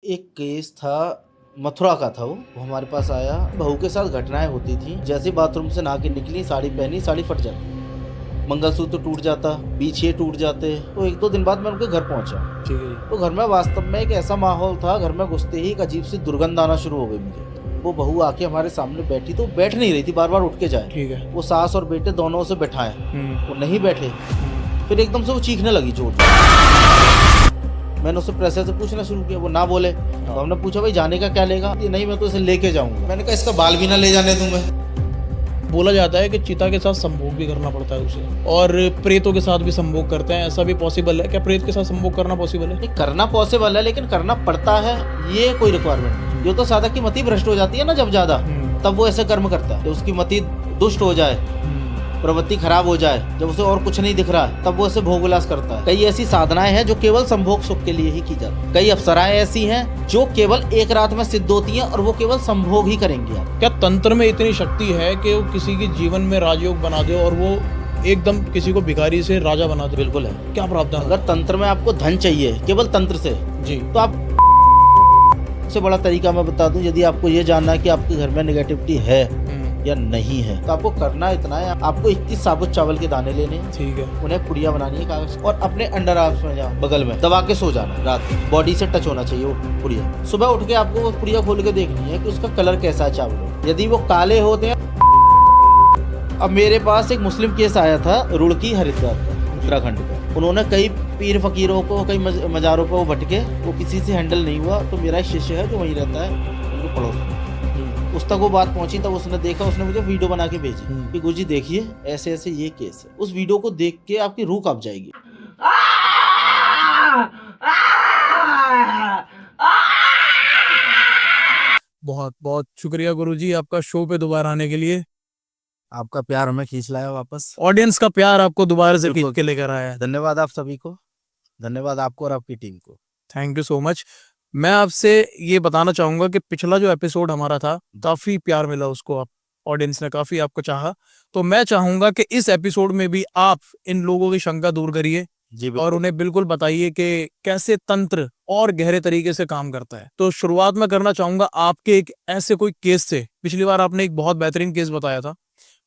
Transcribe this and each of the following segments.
एक केस था, मथुरा का था वो हमारे पास आया। बहू के साथ घटनाएं होती थी। जैसे बाथरूम से नहा के निकली, साड़ी पहनी, साड़ी फट जाती, मंगलसूत्र टूट जाता, बीछे टूट जाते। तो एक दो दिन बाद मैं उनके घर पहुंचा। ठीक है। तो घर में वास्तव में एक ऐसा माहौल था, घर में घुसते ही एक अजीब सी दुर्गंध आना शुरू हो गई मुझे। वो बहू आके हमारे सामने बैठी तो बैठ नहीं रही थी, बार बार उठ के जाए। ठीक है। वो सास और बेटे दोनों से बैठाए, वो नहीं बैठे। फिर एकदम से वो चीखने लगी जोर जोर। मैंने उससे प्रेशर से पूछना शुरू किया, वो ना बोले। तो हमने पूछा भाई जाने का क्या लेगा? ये नहीं, मैं तो इसे लेके जाऊंगा। मैंने कहा इसका बाल भी ना ले जाने दूं मैं। बोला जाता है कि चिता के साथ संभोग भी करना पड़ता है उसे, और प्रेतों के साथ भी संभोग करते हैं। ऐसा भी पॉसिबल है क्या? प्रेत के साथ संभोग करना पॉसिबल है? नहीं, करना पॉसिबल है, लेकिन करना पड़ता है ये कोई रिक्वायरमेंट नहीं। ये तो साधक की मति भ्रष्ट हो जाती है ना जब ज्यादा, तब वो ऐसे कर्म करता है। जब उसकी मति दुष्ट हो जाए, प्रवृत्ति खराब हो जाए, जब उसे और कुछ नहीं दिख रहा है, तब वो ऐसे भोग विलास करता है। कई ऐसी साधनाएं हैं जो केवल संभोग सुख के लिए ही की जाती है। कई अप्सराएं ऐसी हैं जो केवल एक रात में सिद्ध होती हैं और वो केवल संभोग ही करेंगी। आप क्या तंत्र में इतनी शक्ति है कि वो किसी के जीवन में राजयोग बना दे और वो एकदम किसी को भिखारी से राजा बना दे? बिल्कुल है। क्या प्रावधान? अगर तंत्र में आपको धन चाहिए केवल तंत्र से, जी, तो आप सबसे बड़ा तरीका मैं बता दूं। यदि आपको ये जानना है कि आपके घर में नेगेटिविटी है या नहीं है, तो आपको करना इतना है, आपको 21 साबुत चावल के दाने लेने हैं। ठीक है। उन्हें पुड़िया बनानी है कागज, और अपने अंडर आर्म्स में जहाँ बगल में दबा के सो जाना। रात में बॉडी से टच होना चाहिए वो पुड़िया। सुबह उठ के आपको वो पुड़िया खोल के देखनी है कि उसका कलर कैसा है चावल। यदि वो काले होते हैं। अब मेरे पास एक मुस्लिम केस आया था रुड़की हरिद्वार का, उत्तराखंड का। उन्होंने कई पीर फकीरों को, कई मजारों पर वो भटके, वो किसी से हैंडल नहीं हुआ। तो मेरा एक शिष्य है जो वहीं रहता है, उनके पड़ोस में, उस तक वो बात पहुंची। तब उसने देखा, उसने मुझे वीडियो बना के भेजी कि गुरुजी देखिए ऐसे ऐसे ये केस है। उस वीडियो को देख के आपकी रूह कांप जाएगी। बहुत बहुत शुक्रिया गुरुजी आपका शो पे दोबारा आने के लिए। आपका प्यार हमें खींच लाया वापस। ऑडियंस का प्यार आपको दोबारा से खींच के लेकर आया है। धन्यवाद आप सभी को, धन्यवाद आपको और आपकी टीम को। Thank you so much. मैं आपसे ये बताना चाहूंगा कि पिछला जो एपिसोड हमारा था, काफी प्यार मिला उसको, आप ऑडियंस ने काफी आपको चाहा। तो मैं चाहूंगा कि इस एपिसोड में भी आप इन लोगों की शंका दूर करिए जी, और उन्हें बिल्कुल बताइए कि कैसे तंत्र और गहरे तरीके से काम करता है। तो शुरुआत में करना चाहूंगा आपके एक ऐसे कोई केस से। पिछली बार आपने एक बहुत बेहतरीन केस बताया था।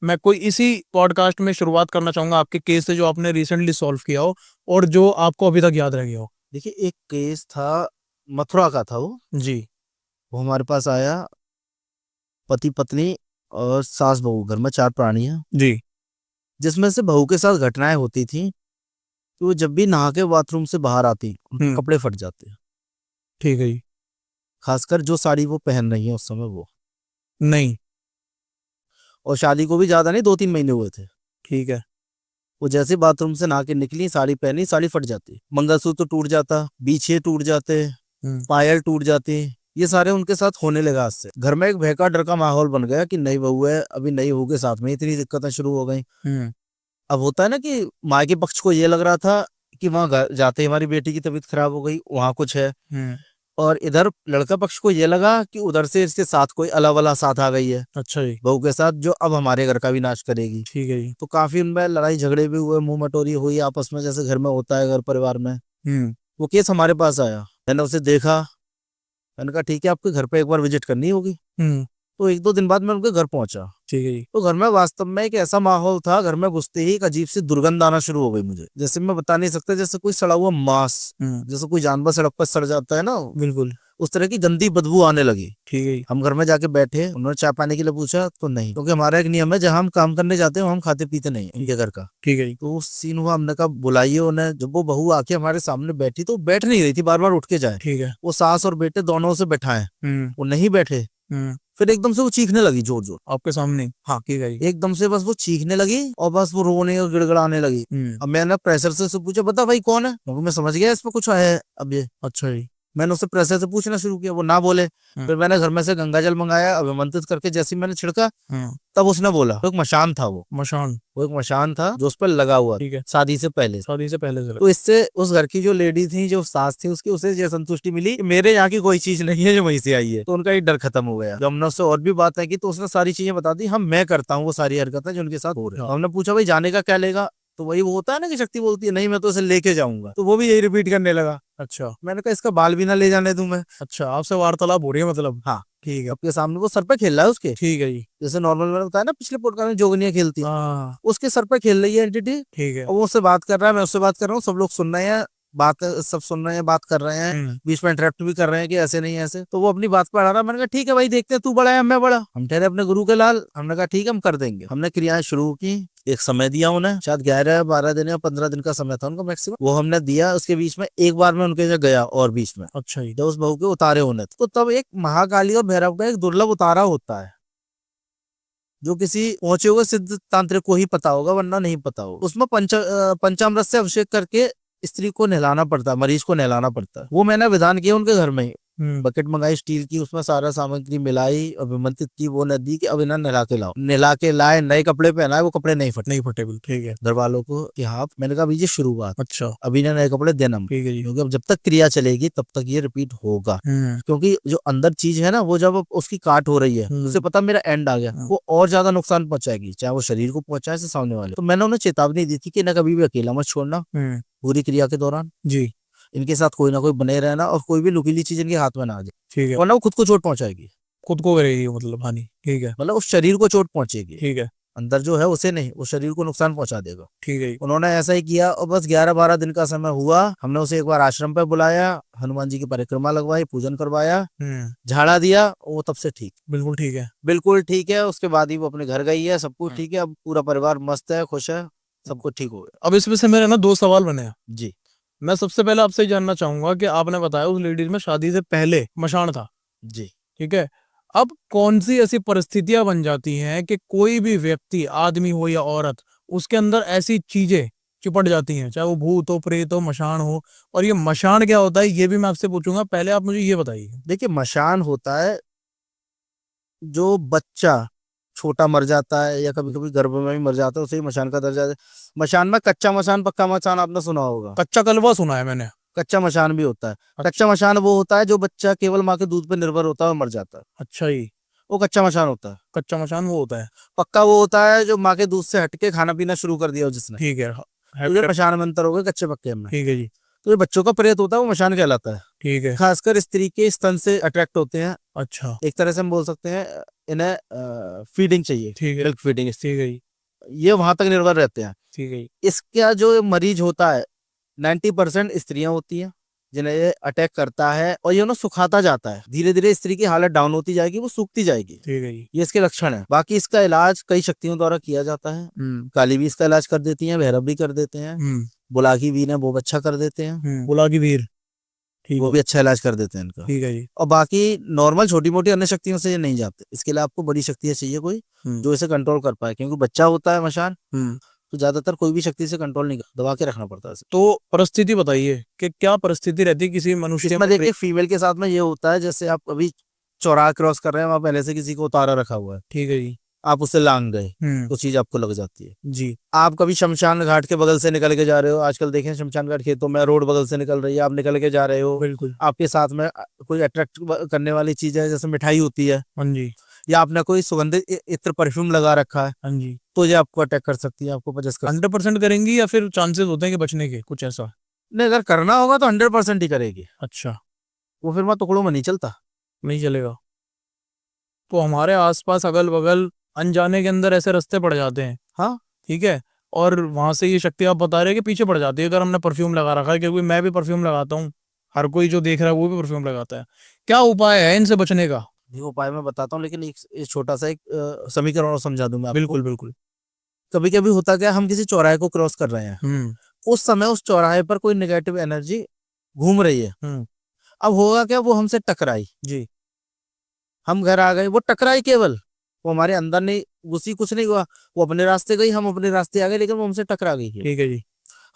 मैं कोई इसी पॉडकास्ट में शुरुआत करना चाहूंगा आपके केस से जो आपने रिसेंटली सॉल्व किया हो और जो आपको अभी तक याद रह गया हो। देखिए, एक केस था, मथुरा का था वो। जी। वो हमारे पास आया, पति पत्नी और सास बहू, घर में 4 प्राणी हैं। जी। जिसमें से बहू के साथ घटनाएं होती थी कि वो जब भी नहा के बाथरूम से बाहर आती, उनके कपड़े फट जाते हैं। ठीक है जी। खासकर जो साड़ी वो पहन रही है उस समय वो नहीं। और शादी को भी ज्यादा नहीं, 2-3 महीने हुए थे। ठीक है। वो जैसे बाथरूम से नहा के निकली, साड़ी पहनी, साड़ी फट जाती, मंगलसूत्र टूट जाता, बीछे टूट जाते, पायल टूट जाती। ये सारे उनके साथ होने लगा। आज से घर में एक भय का डर का माहौल बन गया कि नई बहू है, अभी नई बहू के साथ में इतनी दिक्कतें शुरू हो गई। अब होता है ना कि माँ के पक्ष को ये लग रहा था कि वहां जाते ही हमारी बेटी की तबीयत खराब हो गई, वहां कुछ है। और इधर लड़का पक्ष को ये लगा कि उधर से इसके साथ कोई अलावला साथ आ गई है। अच्छा जी। बहू के साथ, जो अब हमारे घर का भी नाश करेगी। ठीक है जी। तो काफी उनमें लड़ाई झगड़े भी हुए, मुंह मटोरी हुई आपस में, जैसे घर में होता है घर परिवार में। वो केस हमारे पास आया, मैंने उसे देखा, मैंने कहा ठीक है आपके घर पे एक बार विजिट करनी होगी। तो 1-2 दिन बाद मैं उनके घर पहुंचा। ठीक है जी। तो घर में वास्तव में एक ऐसा माहौल था, घर में घुसते ही एक अजीब सी दुर्गंध आना शुरू हो गई मुझे। जैसे मैं बता नहीं सकता, जैसे कोई सड़ा हुआ मांस, जैसे कोई जानवर सड़क पर सड़ जाता है ना, बिल्कुल उस तरह की गंदी बदबू आने लगी। ठीक है। हम घर में जाके बैठे, उन्होंने चाय पानी के लिए पूछा तो नहीं, क्योंकि हमारा एक नियम है, जहाँ हम काम करने जाते हैं हम खाते पीते नहीं इनके घर का। ठीक है जी। तो सीन हुआ, हमने कहा बुलाइए उन्हें। जब वो बहू आके हमारे सामने बैठी तो बैठ नहीं रही थी, बार बार उठ के जाए। ठीक है। वो सास और बेटे दोनों से बैठाए, वो नहीं बैठे। फिर एकदम से वो चीखने लगी जोर जोर आपके सामने? हाँ ठीक है। एकदम से बस वो चीखने लगी और बस वो रोने और गिड़गिड़ाने लगी। अब मैंने प्रेशर से पूछा, बता भाई कौन है, क्योंकि मैं समझ गया इसमें कुछ है अब ये। अच्छा जी। मैंने उससे प्रेशर से पूछना शुरू किया, वो ना बोले। फिर मैंने घर में से गंगा जल मंगाया, अभिमंत्रित करके जैसे मैंने छिड़का, तब उसने बोला। तो एक मशान था, वो एक मशान था जो उस पर लगा हुआ। ठीक है। शादी से पहले से तो इससे उस घर की जो लेडी थी, जो सास थी उसकी, उसे ये संतुष्टि मिली कि मेरे यहाँ की कोई चीज नहीं है जो वहीं से आई है। तो उनका एक डर खत्म हो गया। जब हमने उससे और भी बात है की, तो उसने सारी चीजें बता दी। हम मैं करता हूँ वो सारी हरकतें जो उनके साथ हो रही है। हमने पूछा भाई जाने का क्या लेगा? तो वही वो होता है ना कि शक्ति बोलती है नहीं मैं तो इसे लेके जाऊंगा, तो वो भी यही रिपीट करने लगा। अच्छा मैंने कहा इसका बाल भी ना ले जाने दूं मैं। अच्छा, आपसे वार्तालाप हो रही है मतलब। हाँ, ठीक है आपके सामने वो सर पे खेल रहा है उसके, ठीक है जी। जैसे नॉर्मल मैंने बताया ना पिछले पॉडकास्ट में जोगनियां खेलती है, हाँ उसके सर पे खेल रही है एंटिटी। ठीक है। और वो उससे बात कर रहा है, मैं उससे बात कर रहा हूँ, सब लोग सुन रहे हैं, बात सब सुन रहे हैं, बात कर रहे हैं, बीच में इंटरप्ट भी कर रहे हैं कि ऐसे नहीं ऐसे। तो वो अपनी बात पर आ रहा, मैंने कहा ठीक है भाई देखते हैं, तू बड़ा है मैं बड़ा, हम ठहरे अपने गुरु के लाल। हमने कहा ठीक है हम कर देंगे। हमने क्रियाएं शुरू की, एक समय दिया उन्हें, शायद 11-12 दिन या 15 दिन का समय था उनका मैक्सिमम, वो हमने दिया। उसके बीच में एक बार मैं उनके यहाँ गया और बीच में अच्छा जी। जब उस बहू के उतारे होने थे, तो तब एक महाकाली और भैरव का एक दुर्लभ उतारा होता है, जो किसी पहुंचे हुए सिद्ध तांत्रिक को ही पता होगा, वरना नहीं पता होगा। उसमें पंचामृत से अभिषेक करके स्त्री को नहलाना पड़ता है, मरीज को नहलाना पड़ता है। वो मैंने विधान किया उनके घर में ही, बकेट मंगाई स्टील की, उसमें सारा सामग्री मिलाई और विमंत्रित की वो नदी की, अब इन्हें नहला के लाओ। नहला के लाए, नए कपड़े पहनाए, वो कपड़े नहीं फटे, नहीं फटे बिल्कुल ठीक है। घर वालों को कि हाँ, मैंने कहा अभी ये शुरुआत, अच्छा अभी इन्हें नए कपड़े देना मत, ठीक है जी। क्योंकि अब जब तक क्रिया चलेगी तब तक ये रिपीट होगा। क्योंकि जो अंदर चीज है ना, वो जब उसकी काट हो रही है, उसे पता मेरा एंड आ गया, वो और ज्यादा नुकसान पहुंचाएगी, चाहे वो शरीर को पहुंचाए से सामने वाले। तो मैंने उन्हें चेतावनी दी थी कि इन्हें कभी भी अकेला मत छोड़ना पूरी क्रिया के दौरान जी इनके साथ कोई ना कोई बने रहना, और कोई भी नुकीली चीज इनके हाथ में ना आ जाए, ठीक है। वरना वो खुद को चोट पहुंचाएगी, खुद को करेगी मतलब हानि। ठीक है मतलब उस शरीर को चोट पहुंचेगी, ठीक है अंदर जो है उसे नहीं, वो शरीर को नुकसान पहुंचा देगा। ठीक है उन्होंने ऐसा ही किया, और बस 11-12 दिन का समय हुआ, हमने उसे एक बार आश्रम पे बुलाया, हनुमान जी की परिक्रमा लगवाई, पूजन करवाया, झाड़ा दिया, वो तब से ठीक, बिल्कुल ठीक है। बिल्कुल ठीक है। उसके बाद ही वो अपने घर गई है, सब कुछ ठीक है, अब पूरा परिवार मस्त है, खुश है, सब कुछ ठीक हो गया। अब इसमें से मेरे ना 2 सवाल बने हैं। जी, मैं सबसे पहले आपसे जानना चाहूंगा कि आपने बताया उस लेडीज में शादी से पहले मशान था, जी, ठीक है। अब कौन सी ऐसी परिस्थितियां बन जाती हैं कि कोई भी व्यक्ति, आदमी हो या औरत, उसके अंदर ऐसी चीजें चिपट जाती हैं, चाहे वो भूत हो, प्रेत हो, मशान हो। और ये मशान क्या होता है ये भी मैं आपसे पूछूंगा, पहले आप मुझे ये बताइए। देखिए मशान होता है जो बच्चा छोटा मर जाता है या कभी कभी गर्भ में भी मर जाता है, उसे ही मशान का दर्जा है। मशान में कच्चा मशान, पक्का मशान आपने सुना होगा। कच्चा कलवा सुना है मैंने। कच्चा मशान भी होता है। कच्चा मशान वो होता है जो बच्चा केवल माँ के दूध पर निर्भर होता है और मर जाता है, अच्छा जी, वो कच्चा मशान होता है। कच्चा मशान वो होता है। पक्का वो होता है जो माँ के दूध से हटके खाना पीना शुरू कर दिया हो जिसने, ठीक है तो ये मशान में अंतर हो गए कच्चे पक्के में। ठीक है जी तो ये बच्चों का प्रेत होता है, वो मशान कहलाता है। ठीक है। खासकर स्त्री के स्तन से अट्रैक्ट होते हैं, अच्छा एक तरह से हम बोल सकते हैं इन्हें फीडिंग चाहिए, ठीक है मिल्क फीडिंग, ठीक है जी ये वहां तक निर्भर रहते हैं। ठीक है जी इसका जो मरीज होता है 90% स्त्रियां होती हैं जिन्हें ये अटैक करता है, और ये ना सुखाता जाता है, धीरे धीरे स्त्री की हालत डाउन होती जाएगी, वो सूखती जाएगी, ठीक है जी। ये इसके लक्षण है। बाकी इसका इलाज कई शक्तियों द्वारा किया जाता है, काली भी इसका इलाज कर देती है, भैरव भी कर देते हैं, बुलाकी भी ने वो अच्छा कर देते हैं, बुलाकी वीर ठीक वो है भी अच्छा इलाज कर देते हैं इनका। ठीक है जी। और बाकी नॉर्मल छोटी मोटी अन्य शक्तियों से ये नहीं जाते, इसके लिए आपको बड़ी शक्तियां चाहिए कोई जो इसे कंट्रोल कर पाए, क्योंकि बच्चा होता है मशान, तो ज्यादातर कोई भी शक्ति से कंट्रोल नहीं, दबा के रखना पड़ता है इसे। तो परिस्थिति बताइए कि क्या परिस्थिति रहती है किसी मनुष्य इसमें देखिए फीमेल के साथ में ये होता है, जैसे आप अभी चौराहा क्रॉस कर रहे हैं, वहां पहले से किसी को उतारा रखा हुआ है, ठीक है जी। आप उससे लांग गए तो चीज आपको लग जाती है। जी आप कभी शमशान घाट के बगल से निकल के जा रहे हो, आजकल देखें शमशान घाट खेतों में रोड बगल से निकल रही है, आप निकल के जा रहे हो, बिल्कुल। आपके साथ में कोई अट्रैक्ट करने वाली चीज है, जैसे मिठाई होती है, हाँ जी या आपने कोई सुगंधित इत्र परफ्यूम लगा रखा है, हाँ जी, तो ये आपको अटैक कर सकती है, आपको पजेस कर 100% करेंगी या फिर चांसेस होते हैं कि बचने के कुछ ऐसा? नहीं, अगर करना होगा तो 100% ही करेगी, अच्छा वो फिर मैं टुकड़ों में नहीं चलता। नहीं चलेगा। तो हमारे आसपास अगल बगल अनजाने के अंदर ऐसे रास्ते पड़ जाते हैं, हाँ ठीक है, और वहां से ये शक्ति आप बता रहे हैं कि पीछे पड़ जाती है अगर हमने परफ्यूम लगा रखा है, क्योंकि मैं भी परफ्यूम लगाता हूँ, हर कोई जो देख रहा है वो भी परफ्यूम लगाता है। क्या उपाय है इनसे बचने का? ये उपाय मैं बताता हूँ, लेकिन एक छोटा सा एक समीकरण और समझा दूं मैं आपको। बिल्कुल बिल्कुल। कभी कभी होता क्या, हम किसी चौराहे को क्रॉस कर रहे हैं, उस समय उस चौराहे पर कोई नेगेटिव एनर्जी घूम रही है, अब होगा क्या, वो हमसे टकराई जी, हम घर आ गए, वो टकराई केवल, वो हमारे अंदर नहीं घुसी, कुछ नहीं हुआ, वो अपने रास्ते गई, हम अपने रास्ते आ गए, लेकिन वो हमसे टकरा गई है। ठीक है जी।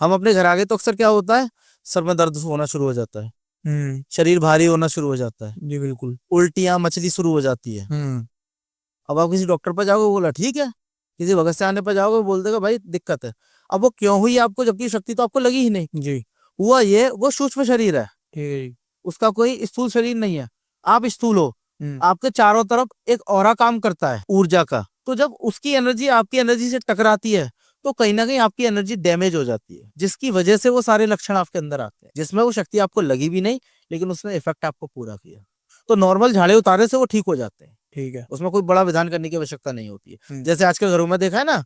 हम अपने घर आ गए तो अक्सर क्या होता है, सर में दर्द होना शुरू हो जाता है, शरीर भारी होना शुरू हो जाता है, जी बिल्कुल, उल्टियां मचली शुरू हो जाती है। अब आप किसी डॉक्टर पर जाओगे, बोला ठीक है, किसी भगत से आने पर जाओगे, बोल देगा भाई दिक्कत है। अब वो क्यों हुई आपको, जबकि शक्ति तो आपको लगी ही नहीं। जी हुआ ये, वो सूक्ष्म शरीर है, ठीक है जी। उसका कोई स्थूल शरीर नहीं है, आप स्थूल हो, आपके चारों तरफ एक ऑरा काम करता है ऊर्जा का, तो जब उसकी एनर्जी आपकी एनर्जी से टकराती है तो कहीं ना कहीं आपकी एनर्जी डैमेज हो जाती है, जिसकी वजह से वो सारे लक्षण आपके अंदर आते हैं, जिसमें वो शक्ति आपको लगी भी नहीं लेकिन उसने इफेक्ट आपको पूरा किया। तो नॉर्मल झाड़े उतारे से वो ठीक हो जाते हैं, ठीक है। उसमें कोई बड़ा विधान करने की आवश्यकता नहीं होती है। हम्म। जैसे आजकल घरों में देखा है ना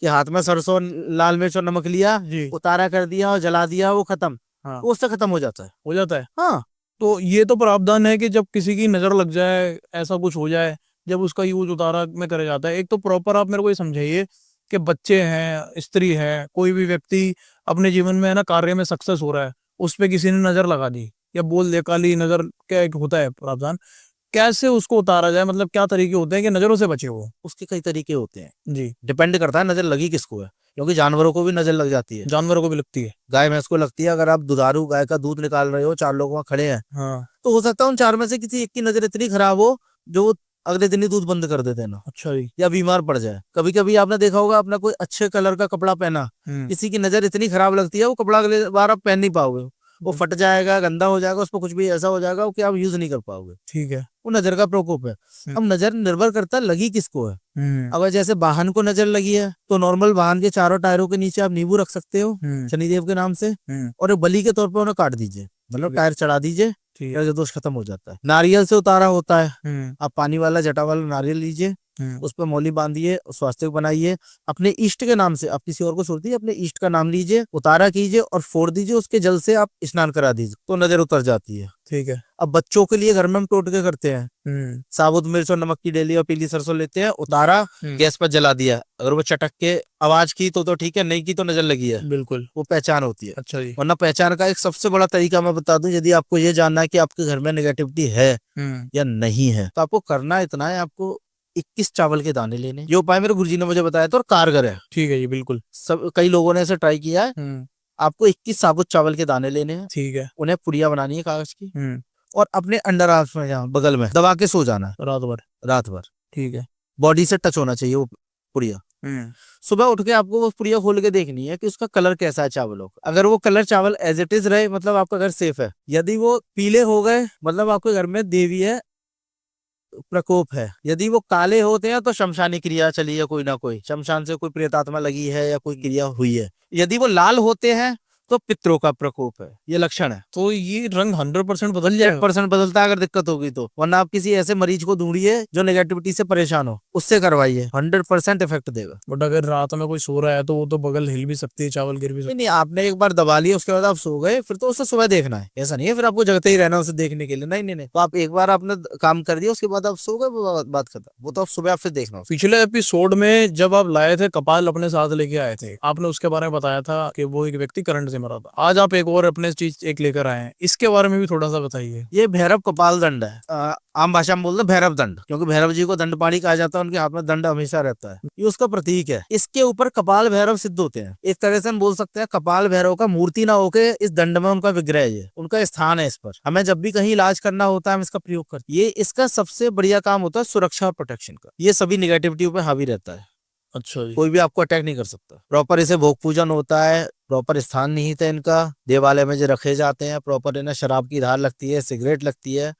कि हाथ में सरसों, लाल मिर्च और नमक लिया, जी। उतारा कर दिया और जला दिया, वो खत्म, हाँ, वो उससे खत्म हो जाता है। हो जाता है। हाँ, तो ये तो प्रावधान है कि जब किसी की नजर लग जाए, ऐसा कुछ हो जाए, जब उसका यूज उतारा में करा जाता है। एक तो प्रॉपर आप मेरे को ये समझाइए कि बच्चे हैं, स्त्री है, कोई भी व्यक्ति अपने जीवन में है ना कार्य में सक्सेस हो रहा है, उस पे किसी ने नजर लगा दी या बोल दे काली नजर, क्या एक होता है प्रावधान, कैसे उसको उतारा जाए? मतलब क्या तरीके होते हैं कि नजरों से बचे वो? उसके कई तरीके होते हैं, जी। डिपेंड करता है नजर लगी किसको है, क्योंकि जानवरों को भी नजर लग जाती है, जानवरों को भी लगती है। गाय भैंस को लगती है। अगर आप दुधारू गाय का दूध निकाल रहे हो, 4 लोग वहाँ खड़े हैं, हाँ। तो हो सकता है उन 4 में से किसी एक की नजर इतनी खराब हो जो वो अगले दिन ही दूध बंद कर देते हैं ना, अच्छा जी। या बीमार पड़ जाए। कभी कभी आपने देखा होगा, अपना कोई अच्छे कलर का कपड़ा पहना, किसी की नजर इतनी खराब लगती है वो कपड़ा अगले बार आप पहन नहीं पाओगे, वो फट जाएगा, गंदा हो जाएगा, उस पर कुछ भी ऐसा हो जाएगा कि आप यूज नहीं कर पाओगे। ठीक है। वो नजर का प्रकोप है। अब नजर निर्भर करता है लगी किसको है। अगर जैसे वाहन को नजर लगी है तो नॉर्मल वाहन के चारों टायरों के नीचे आप नींबू रख सकते हो शनिदेव के नाम से, और एक बलि के तौर पर उन्हें काट दीजिए, मतलब टायर चढ़ा दीजिए, या दोष खत्म हो जाता है। नारियल से उतारा होता है, आप पानी वाला जटा वाला नारियल लीजिए, उस पर मौली बांधिए, स्वास्तिक बनाइए, अपने इष्ट के नाम से, आप किसी और को छोड़ दीजिए, अपने इष्ट का नाम लीजिए, उतारा कीजिए और फोड़ दीजिए, उसके जल से आप स्नान करा दीजिए, तो नजर उतर जाती है। ठीक है। अब बच्चों के लिए घर में हम टोटके करते हैं, साबुत मिर्च और नमक की डेली और पीली सरसों लेते हैं, उतारा, गैस पर जला दिया, अगर वो चटक के आवाज की तो ठीक है, नहीं की तो नजर लगी है, बिल्कुल वो पहचान होती है। अच्छा जी। वरना पहचान का एक सबसे बड़ा तरीका मैं बता दूं, यदि आपको ये जानना है कि आपके घर में नेगेटिविटी है या नहीं है, तो आपको करना इतना है, आपको 21 चावल के दाने लेने। ये उपाय मेरे गुरुजी ने मुझे बताया था और कारगर है। ठीक है जी, बिल्कुल। सब कई लोगों ने इसे ट्राई किया है। आपको 21 साबुत चावल के दाने लेने हैं, ठीक है। उन्हें पुड़िया बनानी है कागज की, और अपने अंडर आर्म्स में यहाँ बगल में दबा के सो जाना है रात भर। ठीक है। बॉडी से टच होना चाहिए वो पुड़िया। सुबह उठ के आपको वो पुड़िया खोल के देखनी है कि उसका कलर कैसा है चावलों का। अगर वो कलर चावल एज इट इज रहे, मतलब आपका घर सेफ है। यदि वो पीले हो गए, मतलब आपके घर में देवी है, प्रकोप है। यदि वो काले होते हैं तो शमशानी क्रिया चली है, कोई ना कोई शमशान से कोई प्रेतात्मा लगी है या कोई क्रिया हुई है। यदि वो लाल होते हैं तो पितरों का प्रकोप है, ये लक्षण है। तो ये रंग 100% बदल जाएगा? 100% बदलता है अगर दिक्कत होगी तो, वरना आप किसी ऐसे मरीज को ढूंढिए जो नेगेटिविटी से परेशान हो, उससे करवाइए, 100% इफेक्ट देगा। बट अगर रात में कोई सो रहा है तो वो तो बगल हिल भी सकती है, चावल गिर भी सकती नहीं, आपने एक बार दबा लिया, उसके बाद आप सो गए, फिर तो उसे सुबह देखना है, ऐसा नहीं है फिर आपको जगते ही रहना उसे देखने के लिए। नहीं, तो आप एक बार आपने काम कर दिया, उसके बाद आप सो गए, वो बात खत्म। वो तो आप सुबह आप फिर देखना। पिछले एपिसोड में जब आप लाए थे कपाल अपने साथ लेके आए थे, आपने उसके बारे में बताया था कि वो एक व्यक्ति करंट से मरा था। आज आप एक और अपने चीज एक लेकर आए हैं, इसके बारे में भी थोड़ा सा बताइए। ये भैरव कपाल दंड है। आम भाषा में बोलते हैं भैरव दंड, क्योंकि भैरव जी को दंड पाणी कहा जाता है, उनके हाथ में दंड हमेशा रहता है, ये उसका प्रतीक है। इसके ऊपर कपाल भैरव सिद्ध होते हैं। एक तरह से हम बोल सकते हैं कपाल भैरव का मूर्ति ना होके इस दंड में उनका विग्रह है, उनका स्थान है इस पर। हमें जब भी कहीं इलाज करना होता है हम इसका प्रयोग करते हैं। ये इसका सबसे बढ़िया काम होता है सुरक्षा और प्रोटेक्शन का। ये सभी निगेटिविटी पे हावी रहता है। अच्छा जी। कोई भी आपको अटैक नहीं कर सकता। प्रॉपर इसे भोग पूजन होता है, प्रॉपर स्थान निहित है इनका, देवालय में जो रखे जाते हैं, प्रॉपर इन्हें शराब की धार लगती है, सिगरेट लगती है,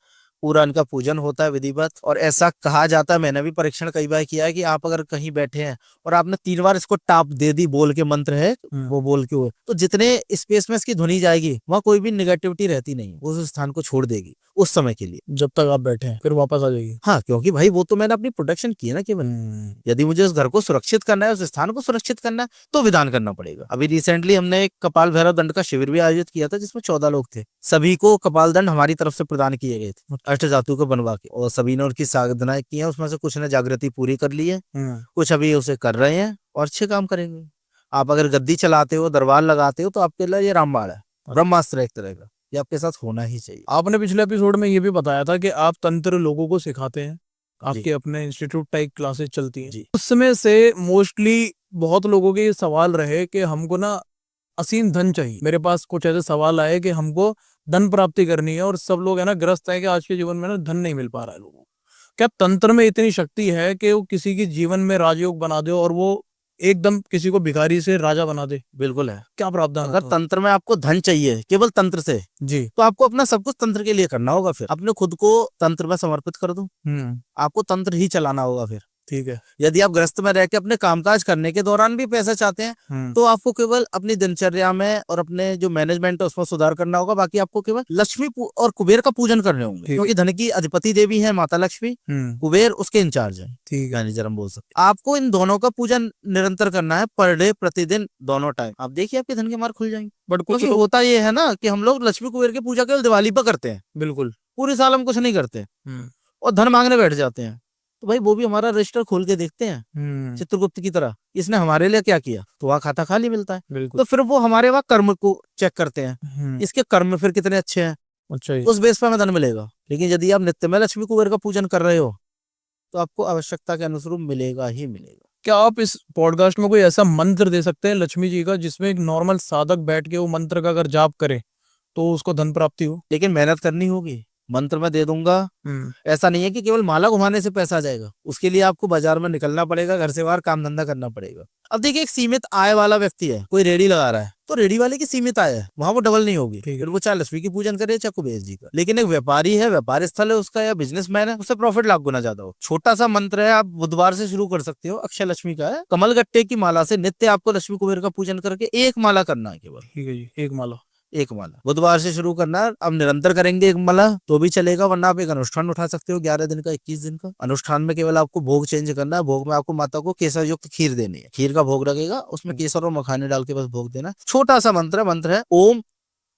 पूरा इनका पूजन होता है विधिवत। और ऐसा कहा जाता है, मैंने भी परीक्षण कई बार किया है, कि आप अगर कहीं बैठे हैं और आपने 3 बार इसको टाप दे दी, बोल के मंत्र है वो बोल के, तो जितने स्पेस में इसकी ध्वनि जाएगी वहां कोई भी निगेटिविटी रहती नहीं, वो उस स्थान को छोड़ देगी उस समय के लिए, जब तक आप बैठे हैं, फिर वापस आ जाएगी। हाँ, क्योंकि भाई वो तो मैंने अपनी प्रोटेक्शन की है ना केवल। यदि मुझे उस घर को सुरक्षित करना है, उस स्थान को सुरक्षित करना है, तो विधान करना पड़ेगा। अभी रिसेंटली हमने एक कपाल भैरव दंड का शिविर भी आयोजित किया था, जिसमें 14 लोग थे। सभी को कपाल दंड हमारी तरफ से प्रदान किए गए थे, अष्ट धातु को बनवा के, और सभी ने उनकी साधनाएं की है। उसमें से कुछ ने जागृति पूरी कर ली है, कुछ अभी उसे कर रहे हैं और अच्छे काम करेंगे। आप अगर गद्दी चलाते हो, दरबार लगाते हो, तो आपके लिए ये रामबाण है, ब्रह्मास्त्र एक तरह का, ये आपके साथ होना ही चाहिए। आपने पिछले एपिसोड में ये भी बताया था कि आप तंत्र लोगों को सिखाते हैं, आपके अपने इंस्टीट्यूट टाइप क्लासेस चलती हैं। उस समय से मोस्टली बहुत लोगों के ये सवाल रहे कि हमको ना असीम धन चाहिए। मेरे पास कुछ ऐसे सवाल आए कि हमको धन प्राप्ति करनी है, और सब लोग है ना ग्रस्त है कि आज के जीवन में ना धन नहीं मिल पा रहा है लोगों को। क्या तंत्र में इतनी शक्ति है कि वो किसी के जीवन में राजयोग बना दे और वो एकदम किसी को भिखारी से राजा बना दे? बिल्कुल है। क्या प्रावधान? अगर तंत्र में आपको धन चाहिए केवल तंत्र से जी, तो आपको अपना सब कुछ तंत्र के लिए करना होगा। फिर अपने खुद को तंत्र में समर्पित कर दो, आपको तंत्र ही चलाना होगा। फिर ठीक है। यदि आप गृहस्थ में रह के अपने कामकाज करने के दौरान भी पैसा चाहते हैं तो आपको केवल अपनी दिनचर्या में और अपने जो मैनेजमेंट है उसमें सुधार करना होगा। बाकी आपको केवल लक्ष्मी और कुबेर का पूजन करने होंगे, क्योंकि धन की अधिपति देवी है माता लक्ष्मी, कुबेर उसके इंचार्ज है, ठीक है। मैनेजर हम बोल सकते हैं। आपको इन दोनों का पूजन निरंतर करना है, पर डे, प्रतिदिन, दोनों टाइम। आप देखिए आपके धन के मार्ग खुल जाएंगे। बट कुछ क्योंकि होता ये है ना कि हम लोग लक्ष्मी कुबेर की पूजा केवल दिवाली पर करते हैं, बिल्कुल। पूरे साल हम कुछ नहीं करते और धन मांगने बैठ जाते हैं। तो भाई वो भी हमारा रजिस्टर खोल के देखते हैं चित्रगुप्त की तरह, इसने हमारे लिए क्या किया, तो वहाँ खाता खाली मिलता है। बिल्कुल। तो फिर वो हमारे वहाँ कर्म को चेक करते हैं, इसके कर्म फिर कितने अच्छे हैं, अच्छा, उस बेस पर हमें धन मिलेगा। लेकिन यदि आप नित्य में लक्ष्मी कुबेर का पूजन कर रहे हो तो आपको आवश्यकता के अनुसार मिलेगा ही मिलेगा। क्या आप इस पॉडकास्ट में कोई ऐसा मंत्र दे सकते हैं लक्ष्मी जी का, जिसमें एक नॉर्मल साधक बैठ के वो मंत्र का अगर जाप करे तो उसको धन प्राप्ति हो? लेकिन मेहनत करनी होगी। मंत्र मैं दे दूंगा, ऐसा नहीं है कि केवल माला घुमाने से पैसा आ जाएगा। उसके लिए आपको बाजार में निकलना पड़ेगा, घर से बाहर काम धंधा करना पड़ेगा। अब देखिए एक सीमित आय वाला व्यक्ति है, कोई रेडी लगा रहा है, तो रेडी वाले की सीमित आय है, वहां वो डबल नहीं होगी, फिर वो चाहे लक्ष्मी की पूजन करे चाहे कुबेर जी का। लेकिन एक व्यापारी है, व्यापार स्थल है उसका, या बिजनेसमैन है, उससे प्रॉफिट लाख गुना ज्यादा हो। छोटा सा मंत्र है, आप बुधवार से शुरू कर सकते हो, अक्षय लक्ष्मी का है। कमल गट्टे की माला से नित्य आपको लक्ष्मी कुबेर का पूजन करके एक माला करना है केवल। ठीक है जी, एक माला बुधवार से शुरू करना है। अब निरंतर करेंगे एक माला तो भी चलेगा, वरना आप एक अनुष्ठान उठा सकते हो 11 दिन का, 21 दिन का। अनुष्ठान में केवल आपको भोग चेंज करना है। भोग में आपको माता को केसर युक्त खीर देनी है, खीर का भोग लगेगा, उसमें केसर और मखाने डाल के बस भोग देना। छोटा सा मंत्र है ओम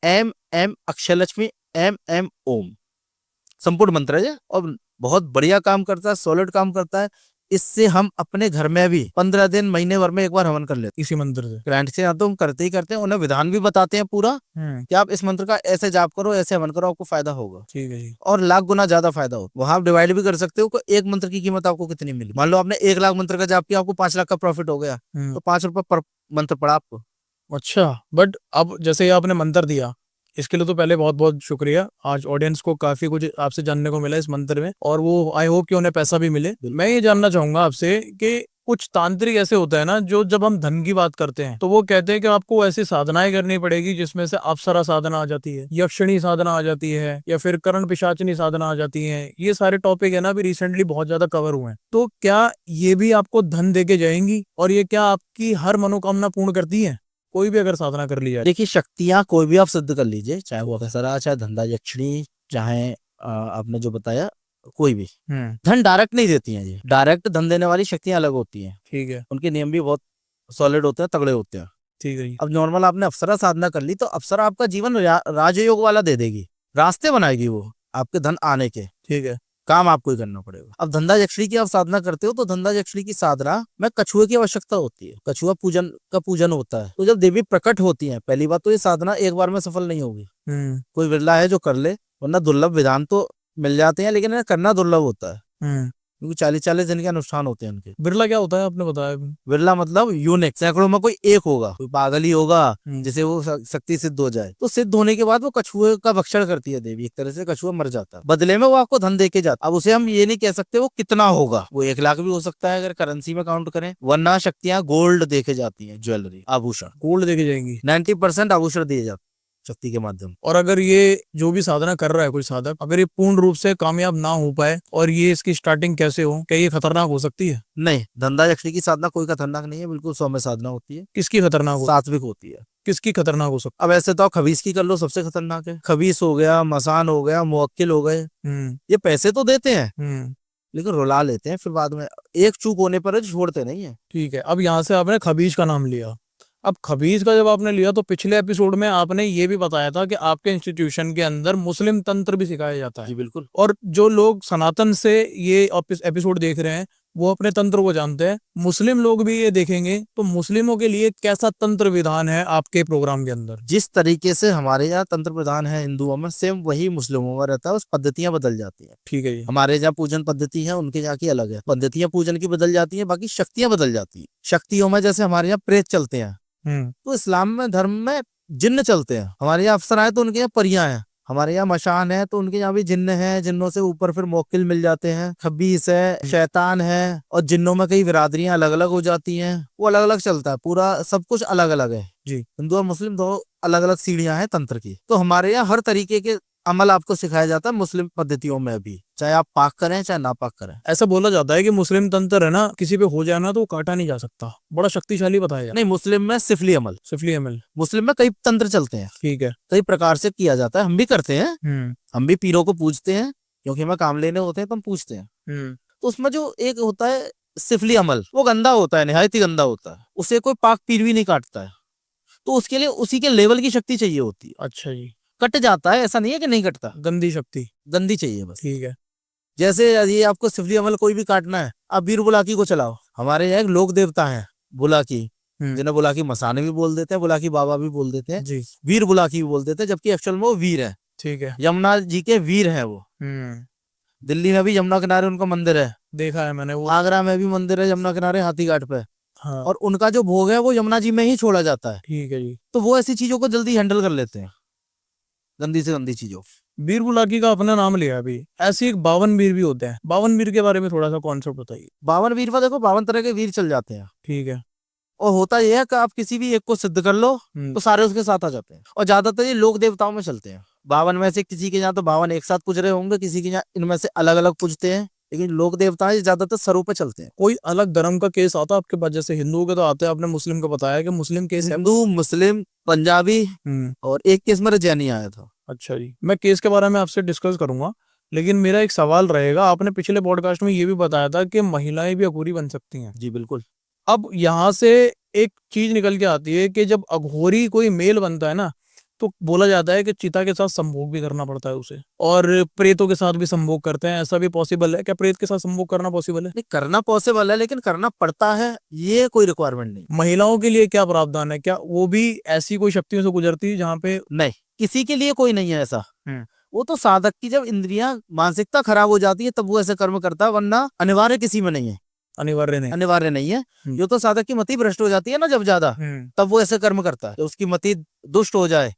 एम एम अक्षय लक्ष्मी एम एम ओम, संपूर्ण मंत्र है और बहुत बढ़िया काम करता है, सॉलिड काम करता है। इससे हम अपने घर में भी 15 दिन महीने भर में एक बार हवन कर लेते इसी मंत्र से। क्लाइंट से तो हम करते ही करते हैं, उन्हें विधान भी बताते हैं पूरा कि आप इस मंत्र का ऐसे जाप करो, ऐसे हवन करो, आपको फायदा होगा। ठीक है जी। और लाख गुना ज्यादा फायदा हो। वहां आप डिवाइड भी कर सकते हो कि एक मंत्र की कीमत आपको कितनी मिली। मान लो आपने 1 लाख मंत्र का जाप किया, आपको 5 लाख का प्रॉफिट हो गया, तो 5 रुपए पर मंत्र पड़ा आपको। अच्छा, बट अब जैसे आपने मंत्र दिया, इसके लिए तो पहले बहुत बहुत शुक्रिया। आज ऑडियंस को काफी कुछ आपसे जानने को मिला इस मंत्र में, और वो आई होप कि उन्हें पैसा भी मिले। मैं ये जानना चाहूंगा आपसे कि कुछ तांत्रिक ऐसे होता है ना, जो जब हम धन की बात करते हैं तो वो कहते हैं कि आपको ऐसी साधनाएं करनी पड़ेगी जिसमें से अप्सरा साधना आ जाती है, यक्षिणी साधना आ जाती है, या फिर कर्ण पिशाचिनी साधना आ जाती है। ये सारे टॉपिक है ना अभी रिसेंटली बहुत ज्यादा कवर हुए हैं। तो क्या ये भी आपको धन देके जाएंगी, और ये क्या आपकी हर मनोकामना पूर्ण करती है, कोई भी अगर साधना कर ली जाए? देखिए शक्तियां कोई भी आप सिद्ध कर लीजिए, चाहे वो अप्सरा, चाहे धंधा यक्षिणी, चाहे आपने जो बताया कोई भी, धन डायरेक्ट नहीं देती हैं। ये डायरेक्ट धन देने वाली शक्तियां अलग होती हैं। ठीक है। उनके नियम भी बहुत सॉलिड होते हैं, तगड़े होते हैं। ठीक है। अब नॉर्मल आपने अप्सरा साधना कर ली तो अप्सरा आपका जीवन राजयोग वाला दे देगी, रास्ते बनाएगी वो आपके धन आने के। ठीक है। काम आपको ही करना पड़ेगा। अब धंधा यक्षिणी की आप साधना करते हो तो धंधा यक्षिणी की साधना में कछुए की आवश्यकता होती है। कछुआ पूजन का पूजन होता है। तो जब देवी प्रकट होती है, पहली बात तो ये साधना एक बार में सफल नहीं होगी, कोई विरला है जो कर ले, वरना दुर्लभ विधान तो मिल जाते हैं, लेकिन करना दुर्लभ होता है, क्योंकि 40-40 दिन के अनुष्ठान होते हैं उनके। बिरला क्या होता है आपने बताया? बिरला मतलब यूनिक, सैकड़ों में कोई एक होगा, कोई पागल ही होगा जिसे वो शक्ति सिद्ध हो जाए। तो सिद्ध होने के बाद वो कछुए का भक्षण करती है देवी, एक तरह से कछुआ मर जाता है, बदले में वो आपको धन दे के जाता। अब उसे हम ये नहीं कह सकते वो कितना होगा, वो 1 लाख भी हो सकता है अगर करेंसी में काउंट करें, वरना शक्तियां गोल्ड देके जाती है, ज्वेलरी आभूषण गोल्ड देके जाएंगी। 90% आभूषण दिए जाते शक्ति के माध्यम। और अगर ये जो भी साधना कर रहा है कोई साधक, अगर ये पूर्ण रूप से कामयाब ना हो पाए, और ये इसकी स्टार्टिंग कैसे हो, क्या ये खतरनाक हो सकती है? नहीं, धंधा यक्षिणी की साधना कोई खतरनाक नहीं है, बिल्कुल सौम्य साधना होती है। किसकी खतरनाक हो? सात्विक होती है। किसकी खतरनाक हो सकती अब ऐसे तो आप खबीस की कर लो, सबसे खतरनाक है। खबीस हो गया, मसान हो गया, मुवक्किल हो गए, है? ये पैसे तो देते हैं लेकिन रुला लेते हैं, फिर बाद में एक चूक होने पर छोड़ते नहीं है। ठीक है। अब यहाँ से आपने खबीज का नाम लिया। अब खबीज का जब आपने लिया तो पिछले एपिसोड में आपने ये भी बताया था कि आपके इंस्टीट्यूशन के अंदर मुस्लिम तंत्र भी सिखाया जाता है। जी बिल्कुल। और जो लोग सनातन से ये एपिसोड देख रहे हैं वो अपने तंत्र को जानते हैं, मुस्लिम लोग भी ये देखेंगे तो मुस्लिमों के लिए कैसा तंत्र विधान है आपके प्रोग्राम के अंदर? जिस तरीके से हमारे यहाँ तंत्र विधान है हिंदुओं में, सेम वही मुस्लिमों में रहता है, उस पद्धतियां बदल जाती हैं। ठीक है जी। हमारे यहाँ पूजन पद्धति है, उनके यहाँ की अलग है। पद्धतियां पूजन की बदल जाती है, बाकी शक्तियां बदल जाती है। शक्तियों में जैसे हमारे यहाँ प्रेत चलते हैं, तो इस्लाम में धर्म में जिन्न चलते हैं। हमारे यहाँ अफसर है तो उनके यहाँ परियां हैं, हमारे यहाँ मशान है तो उनके यहाँ भी जिन्न है, जिन्नों से ऊपर फिर मोक्किल मिल जाते हैं, खबीस है, शैतान है, और जिन्नों में कई बिरादरियां अलग अलग हो जाती हैं, वो अलग अलग चलता है, पूरा सब कुछ अलग अलग है जी। हिंदू और मुस्लिम दो अलग अलग सीढ़ियां हैं तंत्र की। तो हमारे यहाँ हर तरीके के अमल आपको सिखाया जाता है मुस्लिम पद्धतियों में भी, चाहे आप पाक करें चाहे ना पाक करें। ऐसा बोला जाता है कि मुस्लिम तंत्र है ना, किसी पे हो जाए ना तो वो काटा नहीं जा सकता, बड़ा शक्तिशाली बताया जाता नहीं, मुस्लिम में सिफली अमल, है। सिफली अमल, मुस्लिम में कई तंत्र चलते हैं, ठीक है। कई प्रकार से किया जाता है, हम भी करते हैं। हम भी पीरों को पूजते हैं, क्योंकि हमें काम लेने होते हैं तो हम पूछते हैं। तो उसमें जो एक होता है सिफली अमल, वो गंदा होता है, निहायत ही गंदा होता है, उसे कोई पाक पीर भी नहीं काटता है। तो उसके लिए उसी के लेवल की शक्ति चाहिए होती है। अच्छा जी। कट जाता है, ऐसा नहीं है कि नहीं कटता, गंदी शक्ति, गंदी चाहिए बस। ठीक है। जैसे ये आपको सिफली अमल कोई भी काटना है, आप वीर बुलाकी को चलाओ। हमारे यहाँ एक लोक देवता है बुलाकी, जिन्हें बुलाकी मसाने भी बोल देते हैं, बुलाकी बाबा भी बोल देते हैं जी, वीर बुलाकी भी बोल देते हैं, जबकि एक्चुअल में वो वीर है, ठीक है। यमुना जी के वीर हैं वो। दिल्ली में भी यमुना किनारे उनका मंदिर है, देखा है मैंने वो। आगरा में भी मंदिर है यमुना किनारे हाथी घाट पे, हाँ, और उनका जो भोग है वो यमुना जी में ही छोड़ा जाता है। ठीक है जी। तो वो ऐसी चीजों को जल्दी हैंडल कर लेते हैं, गंदी से गंदी चीजों। वीर बुलाकी का अपना नाम लिया अभी, ऐसे एक 52 वीर भी होते हैं, 52 वीर के बारे में थोड़ा सा कॉन्सेप्ट बताइए। 52 वीर में देखो 52 तरह के वीर चल जाते हैं, ठीक है। और होता यह है कि आप किसी भी एक को सिद्ध कर लो तो सारे उसके साथ आ जाते हैं। और ज्यादातर ये लोक देवताओं में चलते हैं। 52 में से किसी के यहाँ तो 52 एक साथ पूज रहे होंगे, किसी के यहाँ इनमें से अलग अलग पूजते हैं, लेकिन लोक देवता है ज्यादातर सरों पे चलते हैं। कोई अलग धर्म का केस आता है आपके पास? जैसे हिंदुओं के तो आते हैं, आपने मुस्लिम का बताया कि मुस्लिम केस है। हिंदू, मुस्लिम, पंजाबी, और एक केस मेरा जैनी आया था। अच्छा जी। मैं केस के बारे में आपसे डिस्कस करूंगा, लेकिन मेरा एक सवाल रहेगा। आपने पिछले पॉडकास्ट में ये भी बताया था कि महिलाएं भी अघोरी बन सकती हैं। जी बिल्कुल। अब यहाँ से एक चीज निकल के आती है कि जब अघोरी कोई मेल बनता है ना, तो बोला जाता है कि चिता के साथ संभोग भी करना पड़ता है उसे, और प्रेतों के साथ भी संभोग करते हैं। ऐसा भी पॉसिबल है क्या? प्रेत के साथ संभोग करना पॉसिबल है? नहीं, करना पॉसिबल है, लेकिन करना पड़ता है, ये कोई रिक्वायरमेंट नहीं। महिलाओं के लिए क्या प्रावधान है? क्या वो भी ऐसी कोई शक्तियों से गुजरती है जहाँ पे? नहीं, किसी के लिए कोई नहीं है ऐसा। वो तो साधक की जब इंद्रियां, मानसिकता खराब हो जाती है तब वो ऐसे कर्म करता है, वरना अनिवार्य किसी में नहीं है। अनिवार्य नहीं, अनिवार्य नहीं है। ये तो साधक की मति भ्रष्ट हो जाती है ना जब ज्यादा, तब वो ऐसे कर्म करता है। जब उसकी मति दुष्ट हो जाए,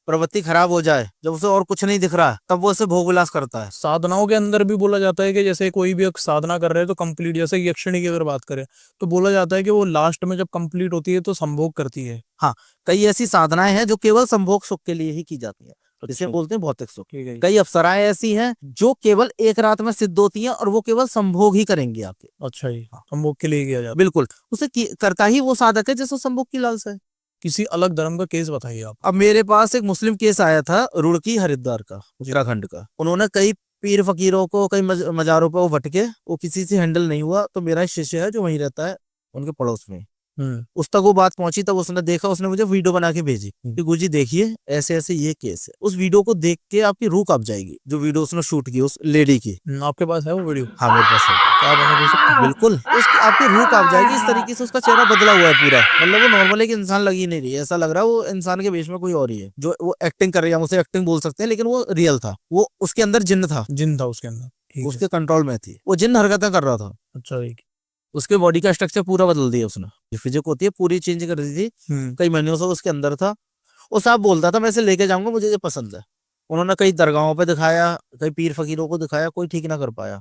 प्रवृत्ति खराब हो जाए, जब उसे और कुछ नहीं दिख रहा है, तब वो ऐसे भोग विलास करता है। साधनाओं के अंदर भी बोला जाता है कि जैसे कोई भी एक साधना कर रहे हैं तो कंप्लीट, जैसे यक्षिणी की अगर बात करें तो बोला जाता है कि वो लास्ट में जब कंप्लीट होती है तो संभोग करती है। हाँ, कई ऐसी साधनाएं हैं जो केवल संभोग सुख के लिए ही की जाती है, जिसे बोलते हैं भौतिक सुख। ठीक है। कई अप्सराएं ऐसी हैं जो केवल एक रात में सिद्ध होती हैं, और वो केवल संभोग ही करेंगी आपके। अच्छा जी, संभोग के लिए किया जाता है। बिल्कुल, उसे करता ही वो साधक है जिसको संभोग की लालसा है। किसी अलग धर्म का केस बताइए आप। अब मेरे पास एक मुस्लिम केस आया था रुड़की हरिद्वार का, उत्तराखंड का। उन्होंने कई पीर फकीरों को, कई मजारों पर वो भटके, वो किसी से हैंडल नहीं हुआ। तो मेरा एक शिष्य है जो वहीं रहता है उनके पड़ोस में, उस तक वो बात पहुंची, तब उसने देखा, उसने मुझे वीडियो बना के भेजी कि गुरुजी देखिए ऐसे ऐसे ये केस है। उस वीडियो को देख के आपकी रूह कांप जाएगी, जो वीडियो उसने शूट की उस लेडी की। आपके पास है वो वीडियो? हाँ मेरे पास है। क्या आप हमें दे सकते हैं? बिल्कुल, आपकी रूह कांप जाएगी। इस तरीके से उसका चेहरा बदला हुआ है पूरा, मतलब वो नॉर्मल एक इंसान लगी नहीं रही है, ऐसा लग रहा है वो इंसान के भेष में कोई और ही है, जो वो एक्टिंग कर रही है। हम उसे एक्टिंग बोल सकते हैं, लेकिन वो रियल था। वो उसके अंदर जिन्न था, जिन था उसके अंदर, ठीक है। उसके कंट्रोल में थी, वो जिन्न हरकतें कर रहा था। अच्छा जी। उसके बॉडी का स्ट्रक्चर पूरा बदल दिया उसने, जो फिजिक होती है पूरी चेंज कर दी थी। कई महीनों से उसके अंदर था। वो साहब बोलता था मैं इसे लेके जाऊंगा, मुझे ये पसंद है। उन्होंने कई दरगाहों पे दिखाया, कई पीर फकीरों को दिखाया, कोई ठीक ना कर पाया।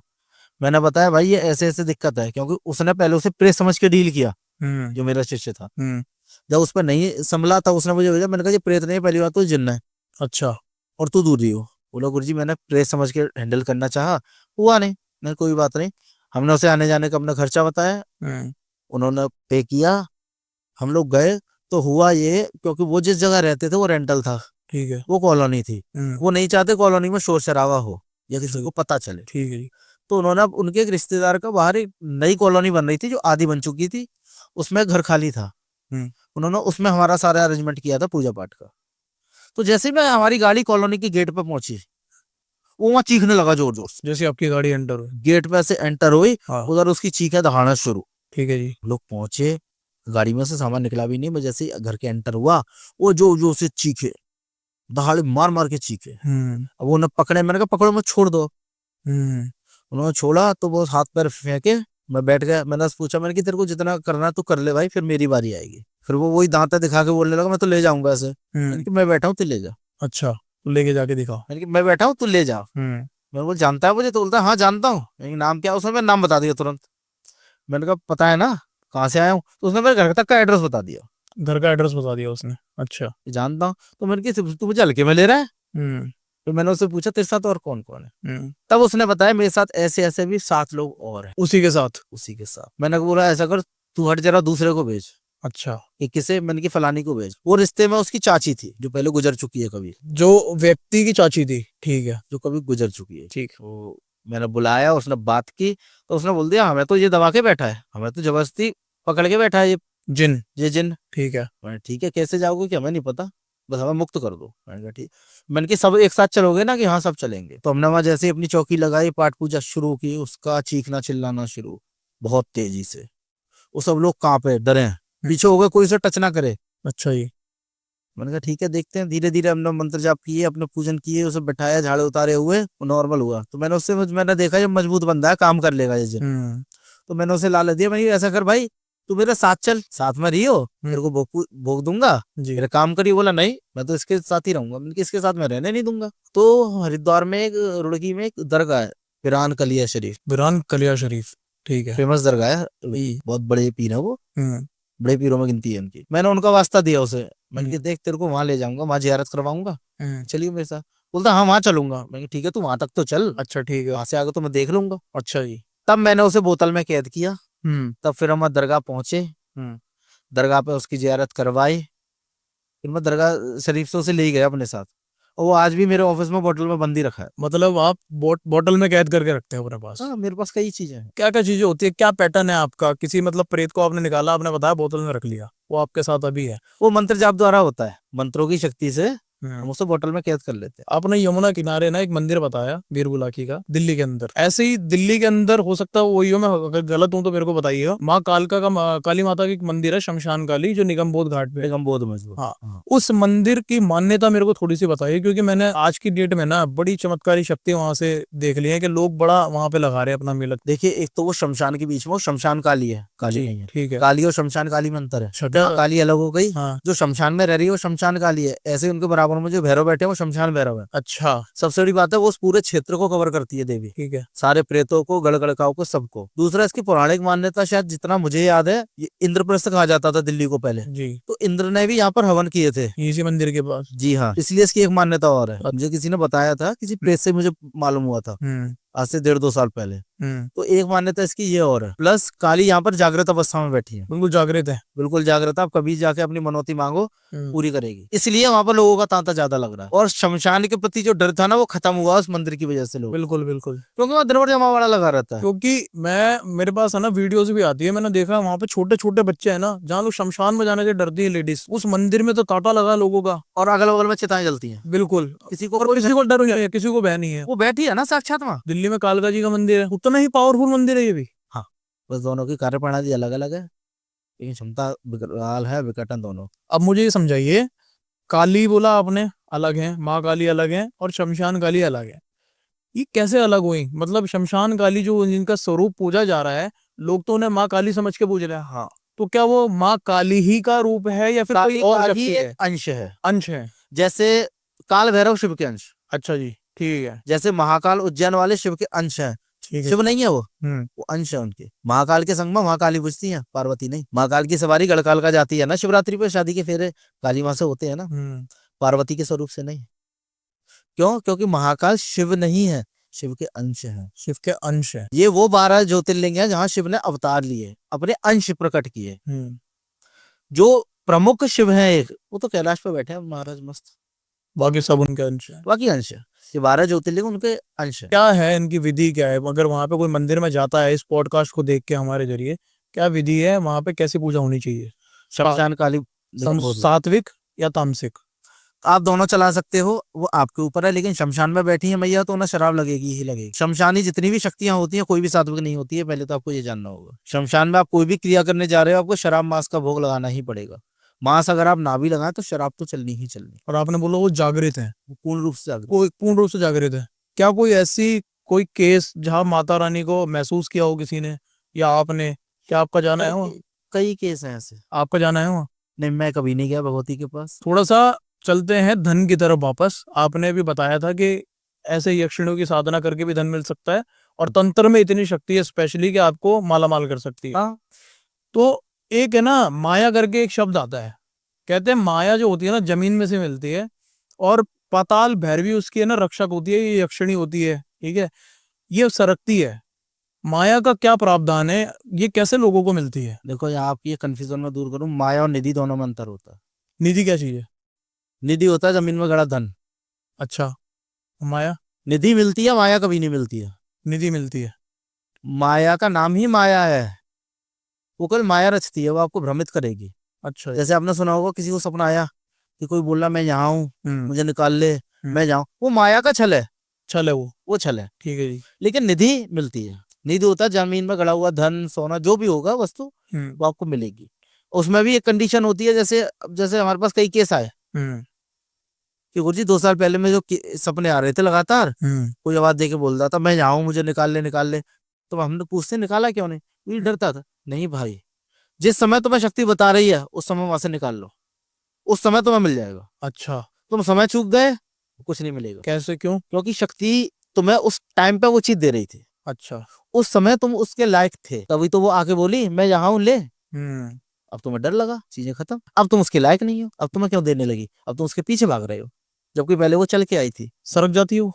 मैंने बताया भाई ये ऐसे ऐसे दिक्कत है, क्योंकि उसने पहले उसे प्रेत समझ के डील किया, जो मेरा शिष्य था। जब उस पर नहीं संभला था, उसने मुझे भेजा। मैंने कहा ये प्रेत नहीं, पहली बात तो जिन्न है। अच्छा। और तू दूर ही हो। बोला गुरुजी मैंने प्रेत समझ के हैंडल करना चाहा, हुआ नहीं। मैंने कोई बात नहीं। हमने उसे आने जाने का अपना खर्चा बताया, उन्होंने पे किया। हम लोग गए तो हुआ ये, क्योंकि वो जिस जगह रहते थे वो रेंटल था, ठीक है, वो कॉलोनी थी। वो नहीं चाहते कॉलोनी में शोर शराबा हो या किसी को पता चले। ठीक है जी। तो उन्होंने उनके एक रिश्तेदार का बाहर एक नई कॉलोनी बन रही थी जो आधी बन चुकी थी, उसमें घर खाली था। उन्होंने उसमें हमारा सारा अरेंजमेंट किया था पूजा पाठ का। तो जैसे मैं हमारी गाड़ी कॉलोनी के गेट पे पहुंची, वो वहां चीखने लगा जोर जोर से। जैसे आपकी गाड़ी एंटर हुई, गेट पे से एंटर हुई, हाँ। उधर उसकी चीखें दहाड़ना शुरू। ठीक है जी। लोग पहुंचे, गाड़ी में से सामान निकला भी नहीं। मैं जैसे ही घर के एंटर हुआ, वो जो जो से चीखे, दहाड़े मार मार के चीखे। अब वो उन्हें पकड़े, मैंने कहा पकड़ो मत, छोड़ दो। उन्होंने छोड़ा तो वो हाथ पैर फेंके, मैं बैठ गया। मैंने पूछा, मैंने कि तेरे को जितना करना तो कर ले भाई, फिर मेरी बारी आएगी। फिर वो वही दांत दिखा के बोलने लगा मैं तो ले जाऊंगा ऐसे। मैंने कि मैं बैठा हूँ, तू ले जा। अच्छा, तो लेके जाके दिखाओ। मैंने कि मैं बैठा हूँ, तू ले जा। मैं बोल जानता है मुझे? तो बोलता हाँ जानता हूँ। नाम क्या? उसने मेरा नाम बता दिया तुरंत। मैंने कहा पता है ना कहाँ से आया हूँ? तो उसने मेरे घर तक का एड्रेस बता दिया। घर का एड्रेस बता दिया उसने? अच्छा, जानता हूँ। तो मैंने कि तू मुझे हल्के में ले रहा है? फिर मैंने उससे पूछा तेरे साथ और कौन कौन है, तब उसने बताया मेरे साथ ऐसे ऐसे भी 7 लोग और हैं उसी के साथ। उसी के साथ। मैंने बोला ऐसा कर तू हट जरा दूसरे को भेज। अच्छा, कि किसे? मैंने की फलानी को भेज। वो रिश्ते में उसकी चाची थी जो पहले गुजर चुकी है कभी, जो व्यक्ति की चाची थी, ठीक है, जो कभी गुजर चुकी है। ठीक। तो मैंने बुलाया, उसने बात की, तो उसने बोल दिया हमें तो ये दबा के बैठा है, हमें तो जबरदस्ती पकड़ के बैठा है जिन, ये जिन। ठीक है। मैंने ठीक है कैसे जाओगे कि हमें नहीं पता, बस हमें मुक्त कर दो। मैंने कहा ठीक। मैंने कि सब एक साथ चलोगे ना? कि हाँ सब चलेंगे। तो हमने वहां जैसे ही अपनी चौकी लगाई, पाठ पूजा शुरू की, उसका चीखना चिल्लाना शुरू बहुत तेजी से। वो सब लोग कांपे डरे, पीछे हो गए, कोई से टच ना करे। अच्छा जी। मैंने कहा ठीक है देखते हैं। धीरे धीरे हमने मंत्र जाप किए, अपने पूजन किए, उसे बैठाया, झाड़े उतारे हुए, वो नॉर्मल हुआ। तो मैंने देखा ये मजबूत बंदा है, काम कर लेगा ये जिन। तो मैंने उसे लालच दिया, मैंने ऐसा कर भाई तू मेरे साथ चल, साथ में रही हो, मेरे को भोग दूंगा, जी। मेरे काम करिए। बोला नहीं मैं तो इसके साथ ही रहूंगा। मैंने इसके साथ मैं रहने नहीं दूंगा। तो हरिद्वार में एक रुड़की में एक दरगाह है, पिरान कलिया शरीफ, बिरान कलिया शरीफ, ठीक है। फेमस दरगाह है, बहुत बड़े पीर है वो, हम्म, बड़े पीरों में गिनती है उनकी। मैंने उनका वास्ता दिया उसे, मैंने कहा देख तेरे को वहां ले जाऊंगा, वहां जियारत करवाऊंगा, चलिए मेरे साथ। बोलता हाँ वहां चलूंगा। मैंने कहा ठीक है तू वहां तक तो चल, अच्छा ठीक है। वहां से आगे तो मैं देख लूंगा। अच्छा जी। तब मैंने उसे बोतल में कैद किया। हम्म, तब फिर हम दरगाह पहुंचे, दरगाह पे उसकी जियारत करवाई। फिर मैं दरगाह शरीफ से उसे ले गया अपने साथ, और वो आज भी मेरे ऑफिस में बोतल में बंदी रखा है। मतलब आप बोतल में कैद करके रखते हैं अपने पास? हाँ मेरे पास कई चीजें हैं। क्या क्या चीजें होती है, क्या पैटर्न है आपका? किसी मतलब प्रेत को आपने निकाला, आपने बताया बोतल में रख लिया, वो आपके साथ अभी है? वो मंत्र जाप द्वारा होता है, मंत्रों की शक्ति से हम हम्म। उसे बोतल में कैद कर लेते हैं। आपने यमुना किनारे ना एक मंदिर बताया वीर बुलाकी का, दिल्ली के अंदर। ऐसे ही दिल्ली के अंदर हो सकता है वही हो, मैं अगर गलत हूं तो मेरे को बताइएगा। माँ कालका का काली माता की एक मंदिर है, शमशान काली, जो निगम बोध घाट पे है। निगम बोध में जो। हाँ, हाँ। उस मंदिर की मान्यता मेरे को थोड़ी सी बताइए, क्योंकि मैंने आज की डेट में ना बड़ी चमत्कारी शक्ति वहां से देख ली है कि लोग बड़ा वहां पे लगा रहे हैं अपना मिलत। देखिए एक तो वो शमशान के बीच में, वो शमशान काली है, काली नहीं है। ठीक है। काली और शमशान काली में अंतर है। अच्छा। काली अलग हो गई, हाँ। जो शमशान में रह रही है वो शमशान काली है। ऐसे ही उनके बराबर में जो भैरव बैठे हैं वो शमशान भैरव है। अच्छा, सबसे बड़ी बात है वो उस पूरे क्षेत्र को कवर करती है देवी, ठीक है। सारे प्रेतों को, गड़गड़काओं को, सबको। दूसरा इसकी पौराणिक मान्यता, शायद जितना मुझे याद है, ये इंद्रप्रस्थ कहा जाता था दिल्ली को पहले। जी। तो इंद्र ने भी यहाँ पर हवन किए थे, इसी मंदिर के पास। जी हाँ, इसलिए इसकी एक मान्यता और है। मुझे किसी ने बताया था, किसी प्रेत से मुझे मालूम हुआ था आज से 1.5-2 साल पहले। तो एक मान्यता इसकी ये और है। प्लस काली यहाँ पर जागृत अवस्था में बैठी है, बिल्कुल जागृत है। बिल्कुल जागृत। आप कभी जाके अपनी मनौती मांगो, पूरी करेगी। इसलिए वहां पर लोगों का तांता ज्यादा लग रहा है। और शमशान के प्रति जो डर था ना, वो खत्म हुआ उस मंदिर की वजह से लोग, बिल्कुल बिल्कुल। क्योंकि वहाँ दिन भर जमावड़ा लगा रहता है। क्योंकि मेरे पास है ना वीडियोस भी आती है, मैंने देखा वहाँ पे छोटे छोटे बच्चे हैं ना, जहाँ लोग शमशान में जाने से डरती है लेडीज, उस मंदिर में तो तांता लगा लोगों का। और अगल बगल में चिताएं जलती हैं। बिल्कुल। किसी को किसी को डर नहीं है, किसी को भय नहीं है। वो बैठी है ना साक्षात वहाँ। दिल्ली में कालका जी का मंदिर है, उतना ही पावरफुल मंदिर है ये भी। हाँ, बस दोनों की कार्य प्रणाली अलग अलग है, लेकिन क्षमता विकराल है, विकटन दोनों। अब मुझे ये समझाइए, काली बोला आपने अलग है, माँ काली अलग है, और शमशान काली अलग है, ये कैसे अलग हुई? मतलब शमशान काली जो जिनका स्वरूप पूजा जा रहा है, लोग तो उन्हें माँ काली समझ के पूज रहे हैं। हाँ, तो क्या वो माँ काली ही का रूप है या फिर कोई और शक्ति है? अंश है, अंश है। जैसे काल भैरव शिव के अंश। अच्छा जी, ठीक है। जैसे महाकाल उज्जैन वाले शिव के अंश हैं, ठीक है। शिव नहीं है वो अंश है उनके। महाकाल के संग में महाकाली पूजती है, पार्वती नहीं। महाकाल की सवारी गढ़काल का जाती है ना शिवरात्रि पे, शादी के फेरे काली माँ से होते हैं ना, पार्वती के स्वरूप से नहीं। क्यों? क्योंकि महाकाल शिव नहीं है, शिव के अंश है। शिव के अंश है। ये वो 12 ज्योतिर्लिंग है जहाँ शिव ने अवतार लिए, अपने अंश प्रकट किए। जो प्रमुख शिव है एक, वो तो कैलाश पे बैठे हैं महाराज मस्त, बाकी सब उनके अंश है। बाकी अंश है। ये 12 ज्योतिर्लिंग उनके अंश है। क्या है इनकी विधि, क्या है? अगर वहां पे कोई मंदिर में जाता है इस पॉडकास्ट को देख के हमारे जरिए, क्या विधि है वहां पे, कैसी पूजा होनी चाहिए? शमशान काली सात्विक या तामसिक? आप दोनों चला सकते हो, वो आपके ऊपर है। लेकिन शमशान में बैठी है मैया तो उन्हें शराब लगेगी ही लगेगी। शमशानी जितनी भी शक्तियां होती हैं, कोई भी सात्विक नहीं होती है, पहले तो आपको ये जानना होगा। शमशान में आप कोई भी क्रिया करने जा रहे हो, आपको शराब मांस का भोग लगाना ही पड़ेगा। मांस अगर आप ना भी लगाएं तो शराब तो चलनी ही चलनी। और आपने बोला वो जागृत है, पूर्ण रूप से जागृत। कोई पूर्ण रूप से जागृत है। क्या कोई ऐसी कोई केस जहाँ माता रानी को महसूस किया हो किसी ने या आपने? क्या आपका जाना है वहाँ? कई केस हैं ऐसे। आपका जाना है वहाँ? नहीं, मैं कभी नहीं गया भगवती के पास। थोड़ा सा चलते हैं धन की तरफ वापस। आपने भी बताया था कि ऐसे यक्षिणियों की साधना करके भी धन मिल सकता है, और तंत्र में इतनी शक्ति है स्पेशली कि आपको मालामाल कर सकती है। हाँ। तो एक है ना माया करके एक शब्द आता है, कहते हैं माया जो होती है ना जमीन में से मिलती है, और पाताल भैरवी उसकी है ना रक्षक होती है, ये यक्षिणी होती है, ठीक है, ये सरकती है। माया का क्या प्रावधान है, ये कैसे लोगों को मिलती है? देखो यहाँ आपकी ये कंफ्यूजन में दूर करूं, माया और निधि दोनों में अंतर होता है। निधि क्या चीज है? निधि होता है जमीन में गड़ा धन, अच्छा, माया? निधि मिलती है, माया कभी नहीं मिलती है। निधि मिलती है। माया का नाम ही माया है, वो कल माया रचती है, वो आपको भ्रमित करेगी। अच्छा। जैसे आपने सुना होगा किसी को सपना आया कि कोई बोल रहा मैं यहाँ हूँ, मुझे निकाल ले, मैं जाऊं, वो माया का छल है, छल है वो छल है। ठीक है जी। लेकिन निधि मिलती है, निधि होता है जमीन में गड़ा हुआ धन, सोना, जो भी होगा वस्तु, वो आपको मिलेगी। उसमें भी एक कंडीशन होती है, जैसे जैसे हमारे पास कई केस आए कि गुरुजी 2 साल पहले में जो सपने आ रहे थे लगातार, कोई आवाज दे के बोल रहा था मैं यहाँ हूँ, मुझे निकाल ले निकाल ले। तो हमने पूछते निकाला क्यों नहीं, ये डरता था। नहीं भाई, जिस समय तुम्हें शक्ति बता रही है उस समय वहां से निकाल लो, उस समय तुम्हें मिल जाएगा। अच्छा, तुम समय चूक गए, कुछ नहीं मिलेगा। कैसे, क्यों? क्योंकि शक्ति तुम्हें उस टाइम पे वो चीज दे रही थी, अच्छा। उस समय तुम उसके लायक थे, तभी तो वो आके बोली मैं यहाँ हूँ ले। अब तुम्हें डर लगा, चीजें खत्म, अब तुम उसके लायक नहीं हो, अब तुम्हें क्यों देने लगी, अब तुम उसके पीछे भाग रहे हो, जबकि पहले वो चल के आई थी। सरक जाती है वो?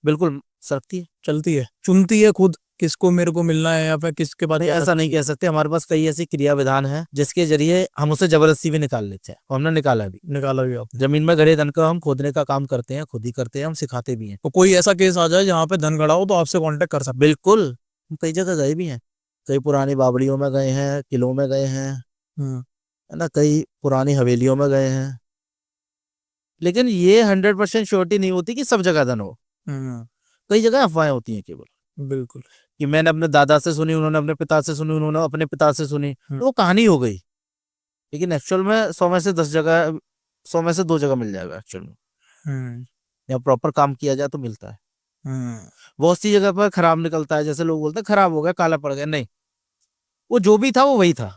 बिल्कुल सरकती है, चलती है, चुनती है खुद किसको मेरे को मिलना है या फिर किसके बाद? नहीं ऐसा नहीं कह सकते, हमारे पास कई ऐसी क्रिया विधान है जिसके जरिए हम उसे जबरदस्ती भी निकाल लेते हैं, और हमने निकाला भी। निकाला भी आपने? जमीन में गड़े धन का हम खोदने का काम करते हैं, खुद ही करते हैं, हम सिखाते भी हैं। तो कोई ऐसा केस आ जाए जहाँ पे धन गड़ा हो तो आपसे कांटेक्ट कर सकते? बिल्कुल, हम कई जगह गए भी हैं, कई पुरानी बावड़ियों में गए हैं, किलों में गए हैं, है ना, कई पुरानी हवेलियों में गए हैं। लेकिन ये 100% श्योरिटी नहीं होती कि सब जगह धन हो, कई जगह अफवाहें होती हैं केवल। बिल्कुल। कि मैंने अपने दादा से सुनी, उन्होंने अपने पिता से सुनी, उन्होंने अपने पिता से सुनी, तो वो कहानी हो गई। लेकिन एक्चुअल में 100 में से 10 जगह, 100 में से 2 जगह मिल जाएगा एक्चुअल में, या प्रॉपर काम किया जाए तो मिलता है। बहुत सी जगह पर खराब निकलता है, जैसे लोग बोलते हैं खराब हो गया, काला पड़ गया, नहीं, वो जो भी था वो वही था।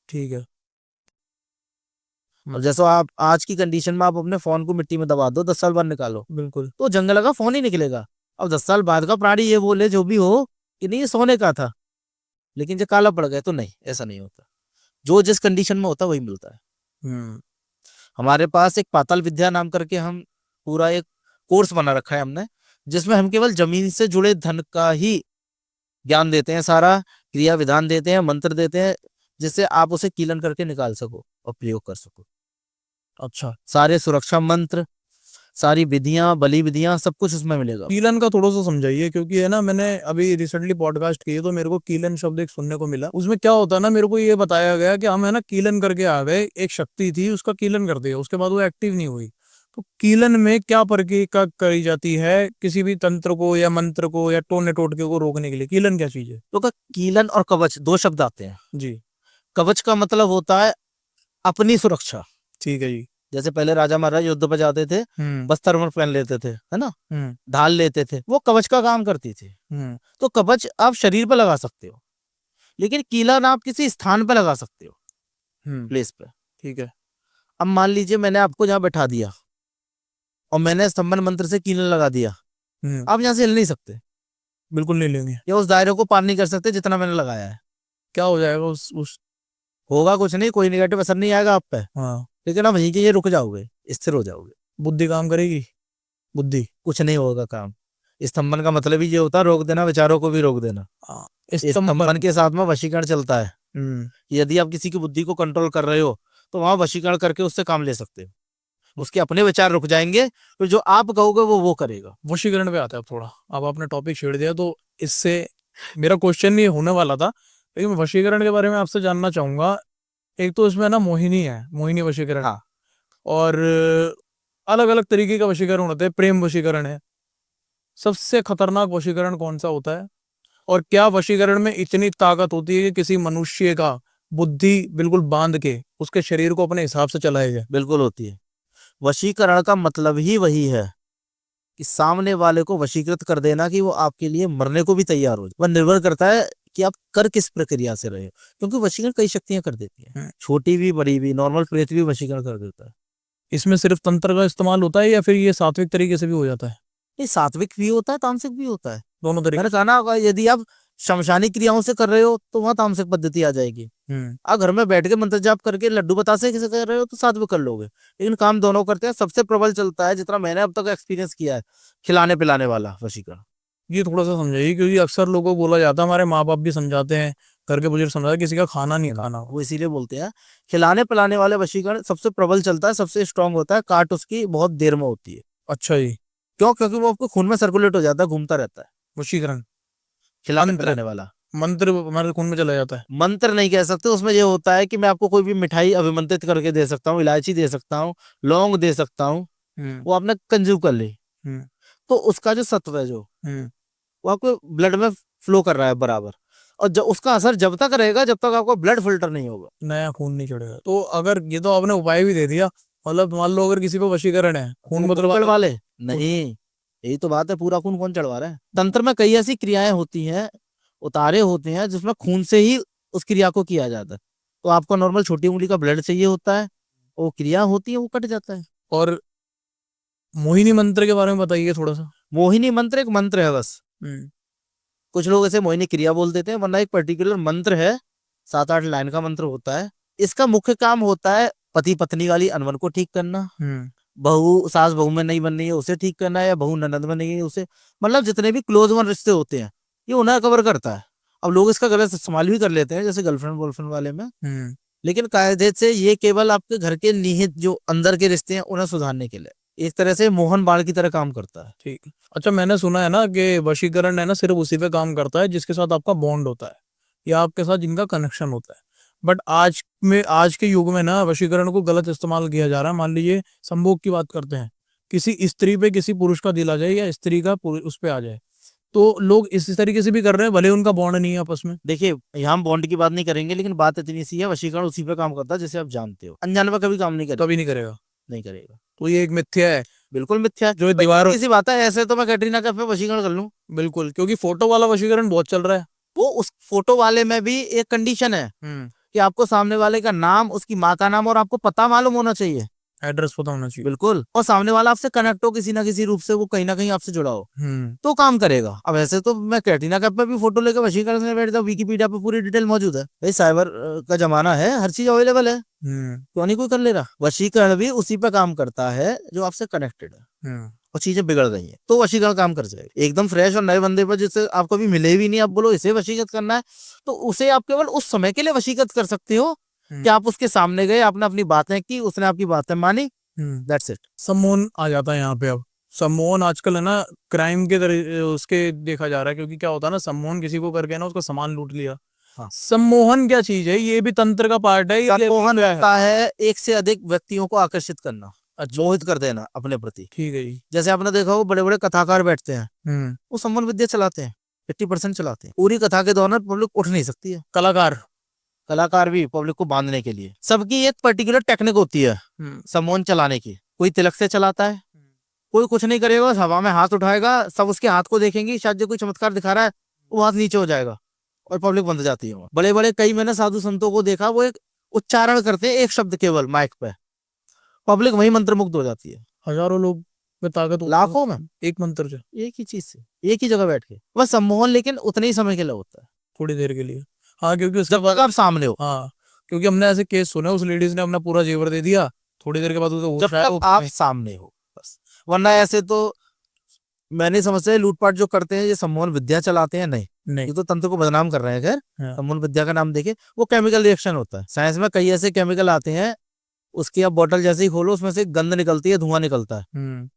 ठीक है। और जैसे आप आज की कंडीशन में आप अपने फोन को मिट्टी में दबा दो, 10 साल बाद निकालो, बिल्कुल, तो जंगल का फोन ही निकलेगा। अब 10 साल बाद का प्राणी ये बोले जो भी हो कि नहीं ये सोने का था, लेकिन जब काला पड़ गया तो नहीं, ऐसा नहीं होता। जो जिस कंडीशन में होता वही मिलता है। हमारे पास एक पाताल विद्या नाम करके हम पूरा एक कोर्स बना रखा है हमने, जिसमें हम केवल जमीन से जुड़े धन का ही ज्ञान देते हैं, सारा क्रिया विधान देते हैं, मंत्र देते हैं, जिससे आप उसे कीलन करके निकाल सको और प्रयोग कर सको। अच्छा, सारे सुरक्षा मंत्र, सारी विधियां, बलि विधियां, सब कुछ उसमें मिलेगा। कीलन का थोड़ा सा समझाइए, क्योंकि है ना मैंने अभी रिसेंटली पॉडकास्ट किए तो मेरे को कीलन शब्द एक सुनने को मिला। उसमें क्या होता है ना, मेरे को ये बताया गया कि हम है ना कीलन करके आ गए, एक शक्ति थी उसका कीलन कर दिया, उसके बाद वो एक्टिव नहीं हुई। तो कीलन में क्या प्रक्रिया करी जाती है किसी भी तंत्र को या मंत्र को या टोने टोटके को रोकने के लिए? कीलन क्या चीज है? तो कीलन और कवच 2 शब्द आते हैं जी। कवच का मतलब होता है अपनी सुरक्षा। ठीक है जी। जैसे पहले राजा महाराज युद्ध पे जाते थे, बस्तर में पहन लेते थे, है ना, ढाल लेते थे, वो कवच का काम करती थी। तो कवच आप शरीर पे लगा सकते हो, लेकिन कीलन आप किसी स्थान पे लगा सकते हो, प्लेस पे। ठीक है। अब मान लीजिए मैंने आपको यहाँ बैठा दिया और मैंने स्तंभन मंत्र से कीलन लगा दिया, आप यहाँ से हिल नहीं सकते। बिल्कुल नहीं लेंगे। या उस दायरे को पार नहीं कर सकते जितना मैंने लगाया है। क्या हो जाएगा उस होगा कुछ नहीं, कोई निगेटिव असर नहीं आएगा आप पे। हाँ, लेकिन आप वहीं के ये रुक जाओगे, स्थिर हो जाओगे। बुद्धि काम करेगी? बुद्धि कुछ नहीं होगा काम। स्तंभन का मतलब ही ये होता है रोक देना, विचारों को भी रोक देना। स्तंभन के साथ में वशीकरण चलता है। यदि आप किसी की बुद्धि को कंट्रोल कर रहे हो तो वहां वशीकरण करके उससे काम ले सकते हो, उसके अपने विचार रुक जाएंगे, तो जो आप कहोगे वो करेगा। वशीकरण पे आता है थोड़ा, अब आपने टॉपिक छेड़ दिया, तो इससे मेरा क्वेश्चन ये होने वाला था, लेकिन मैं वशीकरण के बारे में आपसे जानना चाहूंगा। एक तो इसमें ना मोहिनी है, मोहिनी वशीकरण। हाँ। और अलग अलग तरीके का वशीकरण होता है, प्रेम वशीकरण है। सबसे खतरनाक वशीकरण कौन सा होता है, और क्या वशीकरण में इतनी ताकत होती है कि किसी मनुष्य का बुद्धि बिल्कुल बांध के उसके शरीर को अपने हिसाब से चलाया जाए? बिल्कुल होती है। वशीकरण का मतलब ही वही है कि सामने वाले को वशीकृत कर देना कि वो आपके लिए मरने को भी तैयार हो जाए। वह निर्भर करता है कि आप कर किस प्रक्रिया से रहे हो, क्योंकि वशीकरण कई शक्तियां कर देती है, छोटी भी बड़ी भी। नॉर्मल प्रेत भी वशीकरण कर देता है। इसमें सिर्फ तंत्र का इस्तेमाल होता है या फिर ये सात्विक तरीके से भी हो जाता है? ये सात्विक भी होता है, तांत्रिक भी होता है, दोनों तरीके। मैंने कहा ना, यदि आप शमशानी क्रियाओं से कर रहे हो तो वहां तामसिक पद्धति आ जाएगी। आप घर में बैठ के मंत्र जाप करके लड्डू बतासे किसे कर रहे हो तो साथ में कर लोगे, लेकिन काम दोनों करते हैं। सबसे प्रबल चलता है जितना मैंने अब तक एक्सपीरियंस किया है, खिलाने पिलाने वाला वशीकरण। ये थोड़ा सा समझाइए, क्योंकि अक्सर लोगों को बोला जाता है, हमारे माँ बाप भी समझाते हैं, घर के बुजुर्ग समझाते हैं, किसी का खाना नहीं खाना। वो इसीलिए बोलते हैं खिलाने पिलाने वाले वशीकरण सबसे प्रबल चलता है, सबसे स्ट्रांग होता है, काट उसकी बहुत देर में होती है। अच्छा जी। क्यों? क्योंकि वो आपको खून में सर्कुलेट हो जाता है, घूमता रहता है। वशीकरण खिलाने मंत्र। पिलाने वाला मंत्र हमारे खून में चला जाता है। मंत्र नहीं कह सकते, उसमें ये होता है कि मैं आपको कोई भी मिठाई अभिमंत्रित करके दे सकता हूँ, इलायची दे सकता हूँ, लौंग दे सकता हूँ, वो आपने कंज्यूम कर ली, तो उसका जो सत्व है जो वो आपको ब्लड में फ्लो कर रहा है बराबर, और जब उसका असर जब तक रहेगा जब तक आपको ब्लड फिल्टर नहीं होगा, नया खून नहीं चढ़ेगा। तो अगर ये तो आपने उपाय भी दे दिया, मतलब मान लो अगर किसी को वशीकरण है, खून खून वाले नहीं, यही तो बात है, पूरा खून कौन चढ़वा रहा है? तंत्र में कई ऐसी क्रियाएं होती हैं, उतारे होते हैं जिसमें खून से ही उस क्रिया को किया जाता है। तो आपको नॉर्मल छोटी उंगली का ब्लड चाहिए होता है, वो क्रिया होती है, वो कट जाता है। और मोहिनी मंत्र के बारे में बताइए थोड़ा सा। मोहिनी मंत्र एक मंत्र है बस, कुछ लोग ऐसे मोहिनी क्रिया बोल देते हैं, वरना एक पर्टिकुलर मंत्र है, 7-8 लाइन का मंत्र होता है। इसका मुख्य काम होता है पति पत्नी वाली अनबन को ठीक करना, बहू सास बहू में नहीं बननी है उसे ठीक करना है, या बहू ननद में नहीं है उसे, मतलब जितने भी क्लोज वन रिश्ते होते हैं ये उन्हें कवर करता है। अब लोग इसका गलत इस्तेमाल भी कर लेते हैं, जैसे गर्लफ्रेंड बॉयफ्रेंड वाले में, लेकिन कायदे से ये केवल आपके घर के निहित जो अंदर के रिश्ते हैं उन्हें सुधारने के लिए एक तरह से मोहन बाण की तरह काम करता है। ठीक है। अच्छा, मैंने सुना है ना कि वशीकरण है ना सिर्फ उसी पे काम करता है जिसके साथ आपका बॉन्ड होता है या आपके साथ जिनका कनेक्शन होता है। बट आज के युग में ना वशीकरण को गलत इस्तेमाल किया जा रहा है। मान लीजिए संभोग की बात करते हैं, किसी स्त्री पे किसी पुरुष का दिल आ जाए या स्त्री का उस पे आ जाए, तो लोग इस तरीके से भी कर रहे हैं, भले उनका बॉन्ड नहीं है आपस में। देखिए यहाँ हम बॉन्ड की बात नहीं करेंगे, लेकिन बात इतनी सी है, वशीकरण उसी पे काम करता है जैसे आप जानते हो, अनजान में कभी काम नहीं करेगा, कभी नहीं करेगा। नहीं करेगा। तो ये एक मिथ्या है, बिल्कुल मिथ्या है। जो दीवार किसी बात है, ऐसे तो मैं कैटरीना कैफ पे वशीकरण कर लूं। बिल्कुल, क्योंकि फोटो वाला वशीकरण बहुत चल रहा है। वो उस फोटो वाले में भी एक कंडीशन है कि आपको सामने वाले का नाम, उसकी माँ का नाम और आपको पता मालूम होना चाहिए, एड्रेस पता होना चाहिए। बिल्कुल, और सामने वाला आपसे कनेक्ट हो किसी ना किसी रूप से, वो कहीं ना कहीं आपसे जुड़ा हो, तो काम करेगा। अब ऐसे तो मैं कैटरीना कैफ पे भी फोटो लेकर वशीकरण करने बैठता हूँ, विकिपीडिया पे पूरी डिटेल मौजूद है। भाई साइबर का जमाना है, हर चीज अवेलेबल है, क्यों नहीं कोई कर ले रहा। वशीकरण भी उसी पे काम करता है जो आपसे कनेक्टेड है, और चीजें बिगड़ गई हैं तो वशीकरण काम कर जाएगा। एकदम फ्रेश और नए बंदे पर जिससे आप कभी मिले भी नहीं, आप बोलो इसे वशीकृत करना है, तो उसे आप केवल उस समय के लिए वशीकृत कर सकते हो कि आप उसके सामने गए, आपने अपनी बातें की, उसने आपकी बातें मानी, दैट्स इट। सम्मोहन आ जाता है यहाँ पे। अब सम्मोहन आजकल है ना क्राइम के उसके देखा जा रहा है, क्योंकि क्या होता है ना, सम्मोहन किसी को करके ना उसका सामान लूट लिया। हाँ। सम्मोहन क्या चीज है? ये भी तंत्र का पार्ट है? सम्मोहन होता है एक से अधिक व्यक्तियों को आकर्षित करना, मोहित कर देना अपने प्रति। ठीक है जी। जैसे आपने देखा हो बड़े बड़े कथाकार बैठते हैं, वो सम्मोहन विद्या चलाते हैं, 50% चलाते हैं। पूरी कथा के दौरान पब्लिक उठ नहीं सकती है। कलाकार भी पब्लिक को बांधने के लिए, सबकी एक पर्टिकुलर टेक्निक होती है सम्मोहन चलाने की। कोई तिलक से चलाता है, कोई कुछ नहीं करेगा, हवा में हाथ उठाएगा, सब उसके हाथ को देखेंगे, शायद जो कोई चमत्कार दिखा रहा है वो हाथ नीचे हो जाएगा और पब्लिक बंध जाती है। बड़े बड़े कई मैंने साधु संतों को देखा, वो एक उच्चारण करते हैं, एक शब्द केवल माइक पे, पब्लिक वही मंत्रमुग्ध हो जाती है। हजारों लोग में ताकत, लाखों में एक मंत्र से, एक ही चीज से, एक ही जगह बैठ के बस सम्मोहन, लेकिन उतने ही समय के लिए होता है, थोड़ी देर के लिए। हाँ, क्योंकि जब तक आप सामने हो। हाँ, क्योंकि हमने ऐसे केस सुने, उस लेडीज ने अपना पूरा जेवर दे दिया, थोड़ी देर के बाद जब तक आप सामने हो बस, वरना ऐसे तो मैं नहीं समझता लूटपाट जो करते हैं ये सम्मोहन विद्या चलाते हैं, नहीं, ये तो तंत्र को बदनाम कर रहे हैं। खैर सम्मोहन विद्या का नाम देके, वो केमिकल रिएक्शन होता है। साइंस में कई ऐसे केमिकल आते हैं, उसकी आप बोतल जैसे ही खोलो उसमें से गंध निकलती है, धुआं निकलता है,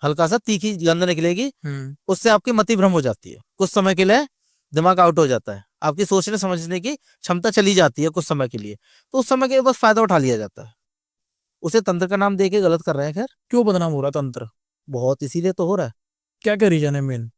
हल्का सा तीखी गंध निकलेगी, उससे आपकी मति भ्रम हो जाती है, कुछ समय के लिए दिमाग आउट हो जाता है, आपकी सोचने समझने की क्षमता चली जाती है कुछ समय के लिए, तो उस समय के बस फायदा उठा लिया जाता है। उसे तंत्र का नाम देके गलत कर रहे हैं। खैर क्यों बदनाम हो रहा है तंत्र? बहुत इसीलिए तो हो रहा है। क्या क्या रीजन है मेन?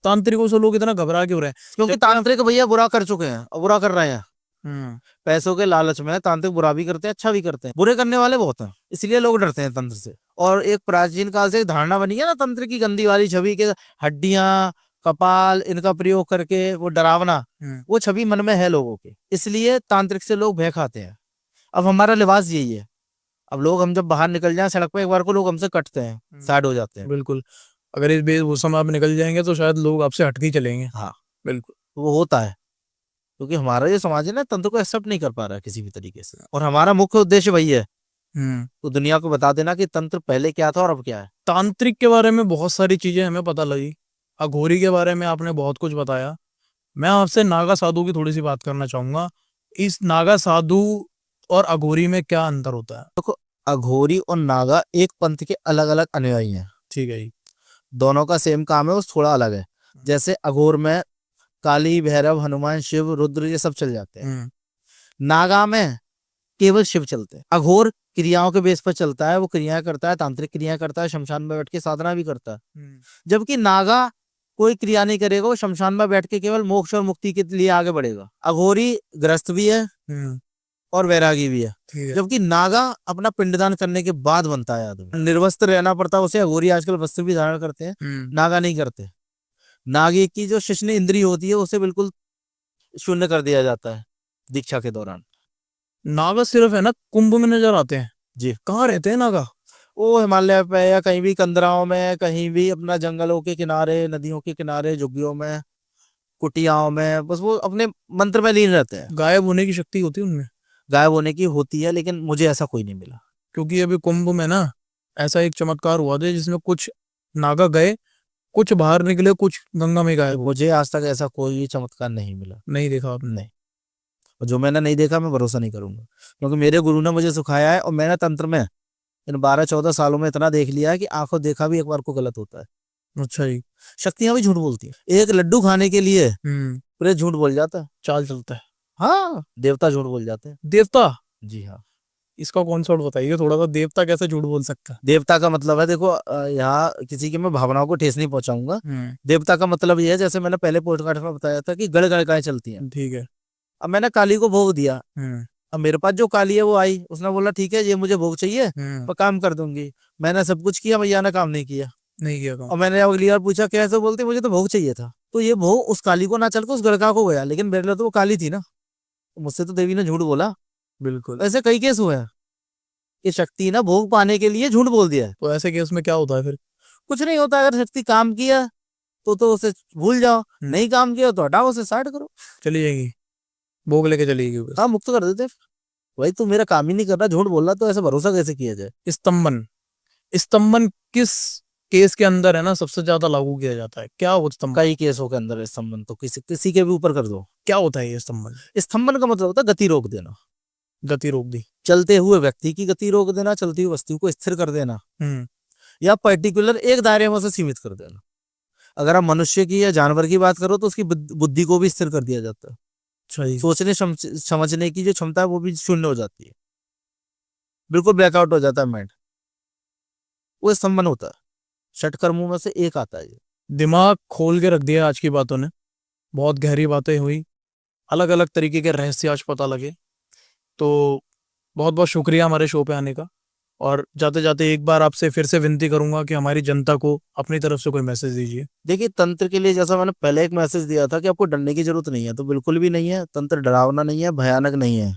तांत्रिकों से लोग इतना घबरा क्यों रहे हैं? क्योंकि तांत्रिक भैया बुरा कर चुके हैं और बुरा कर रहे हैं। पैसों के लालच में तांत्रिक बुरा भी करते हैं, अच्छा भी करते हैं, बुरे करने वाले बहुत हैं, इसलिए लोग डरते हैं तंत्र से। और एक प्राचीन काल से धारणा बनी है ना तंत्र की, गंदी वाली छवि के, हड्डियां, कपाल, इनका प्रयोग करके वो डरावना, वो छवि मन में है लोगों के, इसलिए तांत्रिक से लोग भय खाते हैं। अब हमारा लिबास यही है, अब लोग, हम जब बाहर निकल जाए सड़क पे एक बार को, लोग हमसे कटते हैं, साइड हो जाते हैं। बिल्कुल, अगर इस वेशभूषा में आप निकल जाएंगे तो शायद लोग आपसे हटके ही चलेंगे। हाँ बिल्कुल, तो वो होता है, क्योंकि हमारा जो समाज है ना तंत्र को एक्सेप्ट नहीं कर पा रहा है किसी भी तरीके से, और हमारा मुख्य उद्देश्य वही है, तो दुनिया को बता देना कि तंत्र पहले क्या था और अब क्या है। तांत्रिक के बारे में बहुत सारी चीजें हमें पता लगी, अघोरी के बारे में आपने बहुत कुछ बताया। मैं आपसे नागा साधु की थोड़ी सी बात करना चाहूंगा। इस नागा साधु और अघोरी में क्या अंतर होता है? देखो, अघोरी और नागा एक पंथ के अलग अलग अनुयायी हैं, ठीक है जी। दोनों का सेम काम है, वो थोड़ा अलग है। जैसे अघोर में काली, भैरव, हनुमान, शिव, रुद्र ये सब चल जाते हैं। नागा में केवल शिव चलते हैं। अघोर क्रियाओं के बेस पर चलता है, वो क्रियाएं करता है, तांत्रिक क्रियाएं करता है, शमशान में बैठ के साधना भी करता है। जबकि नागा कोई क्रिया नहीं करेगा, वो शमशान में बैठ के केवल मोक्ष और मुक्ति के लिए आगे बढ़ेगा। अघोरी ग्रस्त भी है और वैरागी भी है, जबकि नागा अपना पिंडदान करने के बाद बनता है आदमी। निर्वस्त्र रहना पड़ता है उसे। अघोरी आजकल वस्त्र भी धारण करते हैं, नागा नहीं करते। नागे की जो शिश्न इंद्री होती है उसे बिल्कुल शून्य कर दिया जाता है दीक्षा के दौरान। नागा सिर्फ है ना कुंभ में नजर आते हैं जी। कहाँ रहते हैं नागा? वो हिमालय पे या कहीं भी कंदराओं में, कहीं भी अपना जंगलों के किनारे, नदियों के किनारे, झुग्गियों में, कुटियाओं में, बस वो अपने मंत्र में लीन रहते हैं। गायब होने की शक्ति होती है उनमें? गायब होने की होती है, लेकिन मुझे ऐसा कोई नहीं मिला। क्योंकि अभी कुंभ में ना ऐसा एक चमत्कार हुआ था जिसमें कुछ नागा गए, कुछ बाहर निकले, कुछ गंगा में गायब। मुझे आज तक ऐसा कोई चमत्कार नहीं मिला। नहीं देखा आपने? नहीं, और जो मैंने नहीं देखा मैं भरोसा नहीं करूंगा, क्योंकि मेरे गुरु ने मुझे सिखाया है, और मैंने तंत्र में इन 12-14 सालों में इतना देख लिया है कि आंखों देखा भी एक बार को गलत होता है। अच्छा जी। शक्तियां भी झूठ बोलती है। एक लड्डू खाने के लिए प्रेत झूठ बोल जाता है। चाल चलता है। हाँ, देवता झूठ बोल जाते हैं। देवता? जी हाँ। इसका कॉन्सेप्ट बताइए थोड़ा सा, देवता कैसे झूठ बोल सकता है? देवता का मतलब है, देखो यहाँ किसी की मैं भावनाओं को ठेस नहीं पहुंचाऊंगा। देवता का मतलब ये है, जैसे मैंने पहले पॉडकास्ट में बताया था कि गड़ गड़काएं चलती हैं। ठीक है। अब मैंने काली को भोग दिया, अब मेरे पास जो काली है वो आई, उसने बोला ठीक है ये मुझे भोग चाहिए, मैं काम कर दूंगी। मैंने सब कुछ किया, भैया ने काम नहीं किया। नहीं किया काम। और मैंने अगली बार पूछा कैसे, बोलते मुझे तो भोग चाहिए था। तो ये भोग उस काली को ना चल के उस गड़का को गया, लेकिन मेरे लिए तो वो काली थी ना, मुझसे तो देवी ने झूठ बोला। बिल्कुल। ऐसे कई केस हुए हैं कि शक्ति ना भोग पाने के लिए झूठ बोल दिया है। तो ऐसे केस में क्या होता है फिर? कुछ नहीं होता। अगर शक्ति काम किया तो उसे भूल जाओ, नहीं काम किया तो हटाओ, उसे साइड करो, चली जाएगी, भोग लेके चली जाएगी बस। हाँ, मुक्त कर देते। भाई तू मेरा काम ही नहीं कर रहा, झूठ बोल रहा, तो ऐसे भरोसा कैसे किया जाए। स्तंभन, स्तंभन किस केस के अंदर है ना सबसे ज्यादा लागू किया जाता है? क्या वो स्तंभन? कई केसों के अंदर स्तंभन तो किसी के भी ऊपर कर दो। क्या होता है ये स्तंभन? स्तंभन का मतलब होता है गति रोक देना। गति रोक दी। चलते हुए व्यक्ति की गति रोक देना, चलती हुई वस्तु को स्थिर कर देना, या पर्टिकुलर एक दायरे में उसे सीमित कर देना। अगर आप मनुष्य की या जानवर की बात करो तो उसकी बुद्धि को भी स्थिर कर दिया जाता है। सोचने समझने की जो क्षमता है वो भी शून्य हो जाती है, बिल्कुल ब्लैकआउट हो जाता है माइंड। वो स्तंभन होता है। षटकर्मों में से एक आता है। दिमाग खोल के रख दिया आज की बातों ने, बहुत गहरी बातें हुई, अलग अलग तरीके के रहस्य आज पता लगे। तो बहुत बहुत शुक्रिया हमारे शो पे आने का, और जाते जाते एक बार आपसे फिर से विनती करूंगा कि हमारी जनता को अपनी तरफ से कोई मैसेज दीजिए। देखिए, तंत्र के लिए जैसा मैंने पहले एक मैसेज दिया था कि आपको डरने की जरूरत नहीं है, तो बिल्कुल भी नहीं है। तंत्र डरावना नहीं है, भयानक नहीं है।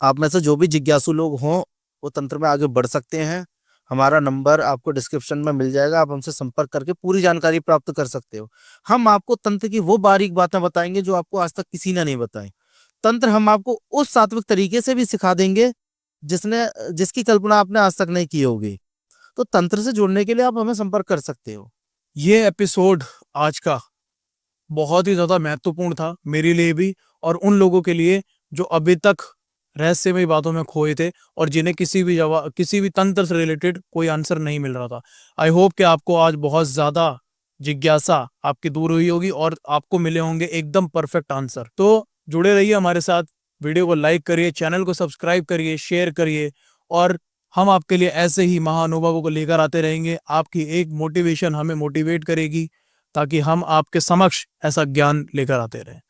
आप में से जो भी जिज्ञासु लोग हों वो तंत्र में आगे बढ़ सकते हैं। हमारा नंबर आपको डिस्क्रिप्शन में मिल जाएगा, आप हमसे संपर्क करके पूरी जानकारी प्राप्त कर सकते हो। हम आपको तंत्र की वो बारीक बातें बताएंगे जो आपको आज तक किसी ने नहीं बताई। तंत्र हम आपको उस सात्विक तरीके से भी सिखा देंगे जिसकी कल्पना आपने आज तक नहीं की होगी। तो तंत्र से जुड़ने के लिए आप हमें संपर्क कर सकते हो। ये एपिसोड आज का बहुत ही ज्यादा महत्वपूर्ण था मेरे लिए भी, और उन लोगों के लिए जो अभी तक रहस्यमय बातों में खोए थे और जिन्हें किसी भी तंत्र से रिलेटेड कोई आंसर नहीं मिल रहा था। आई होप कि आपको आज बहुत ज्यादा जिज्ञासा आपकी दूर हुई होगी और आपको मिले होंगे एकदम परफेक्ट आंसर। तो जुड़े रहिए हमारे साथ, वीडियो को लाइक करिए, चैनल को सब्सक्राइब करिए, शेयर करिए, और हम आपके लिए ऐसे ही महानुभावों को लेकर आते रहेंगे। आपकी एक मोटिवेशन हमें मोटिवेट करेगी ताकि हम आपके समक्ष ऐसा ज्ञान लेकर आते रहें।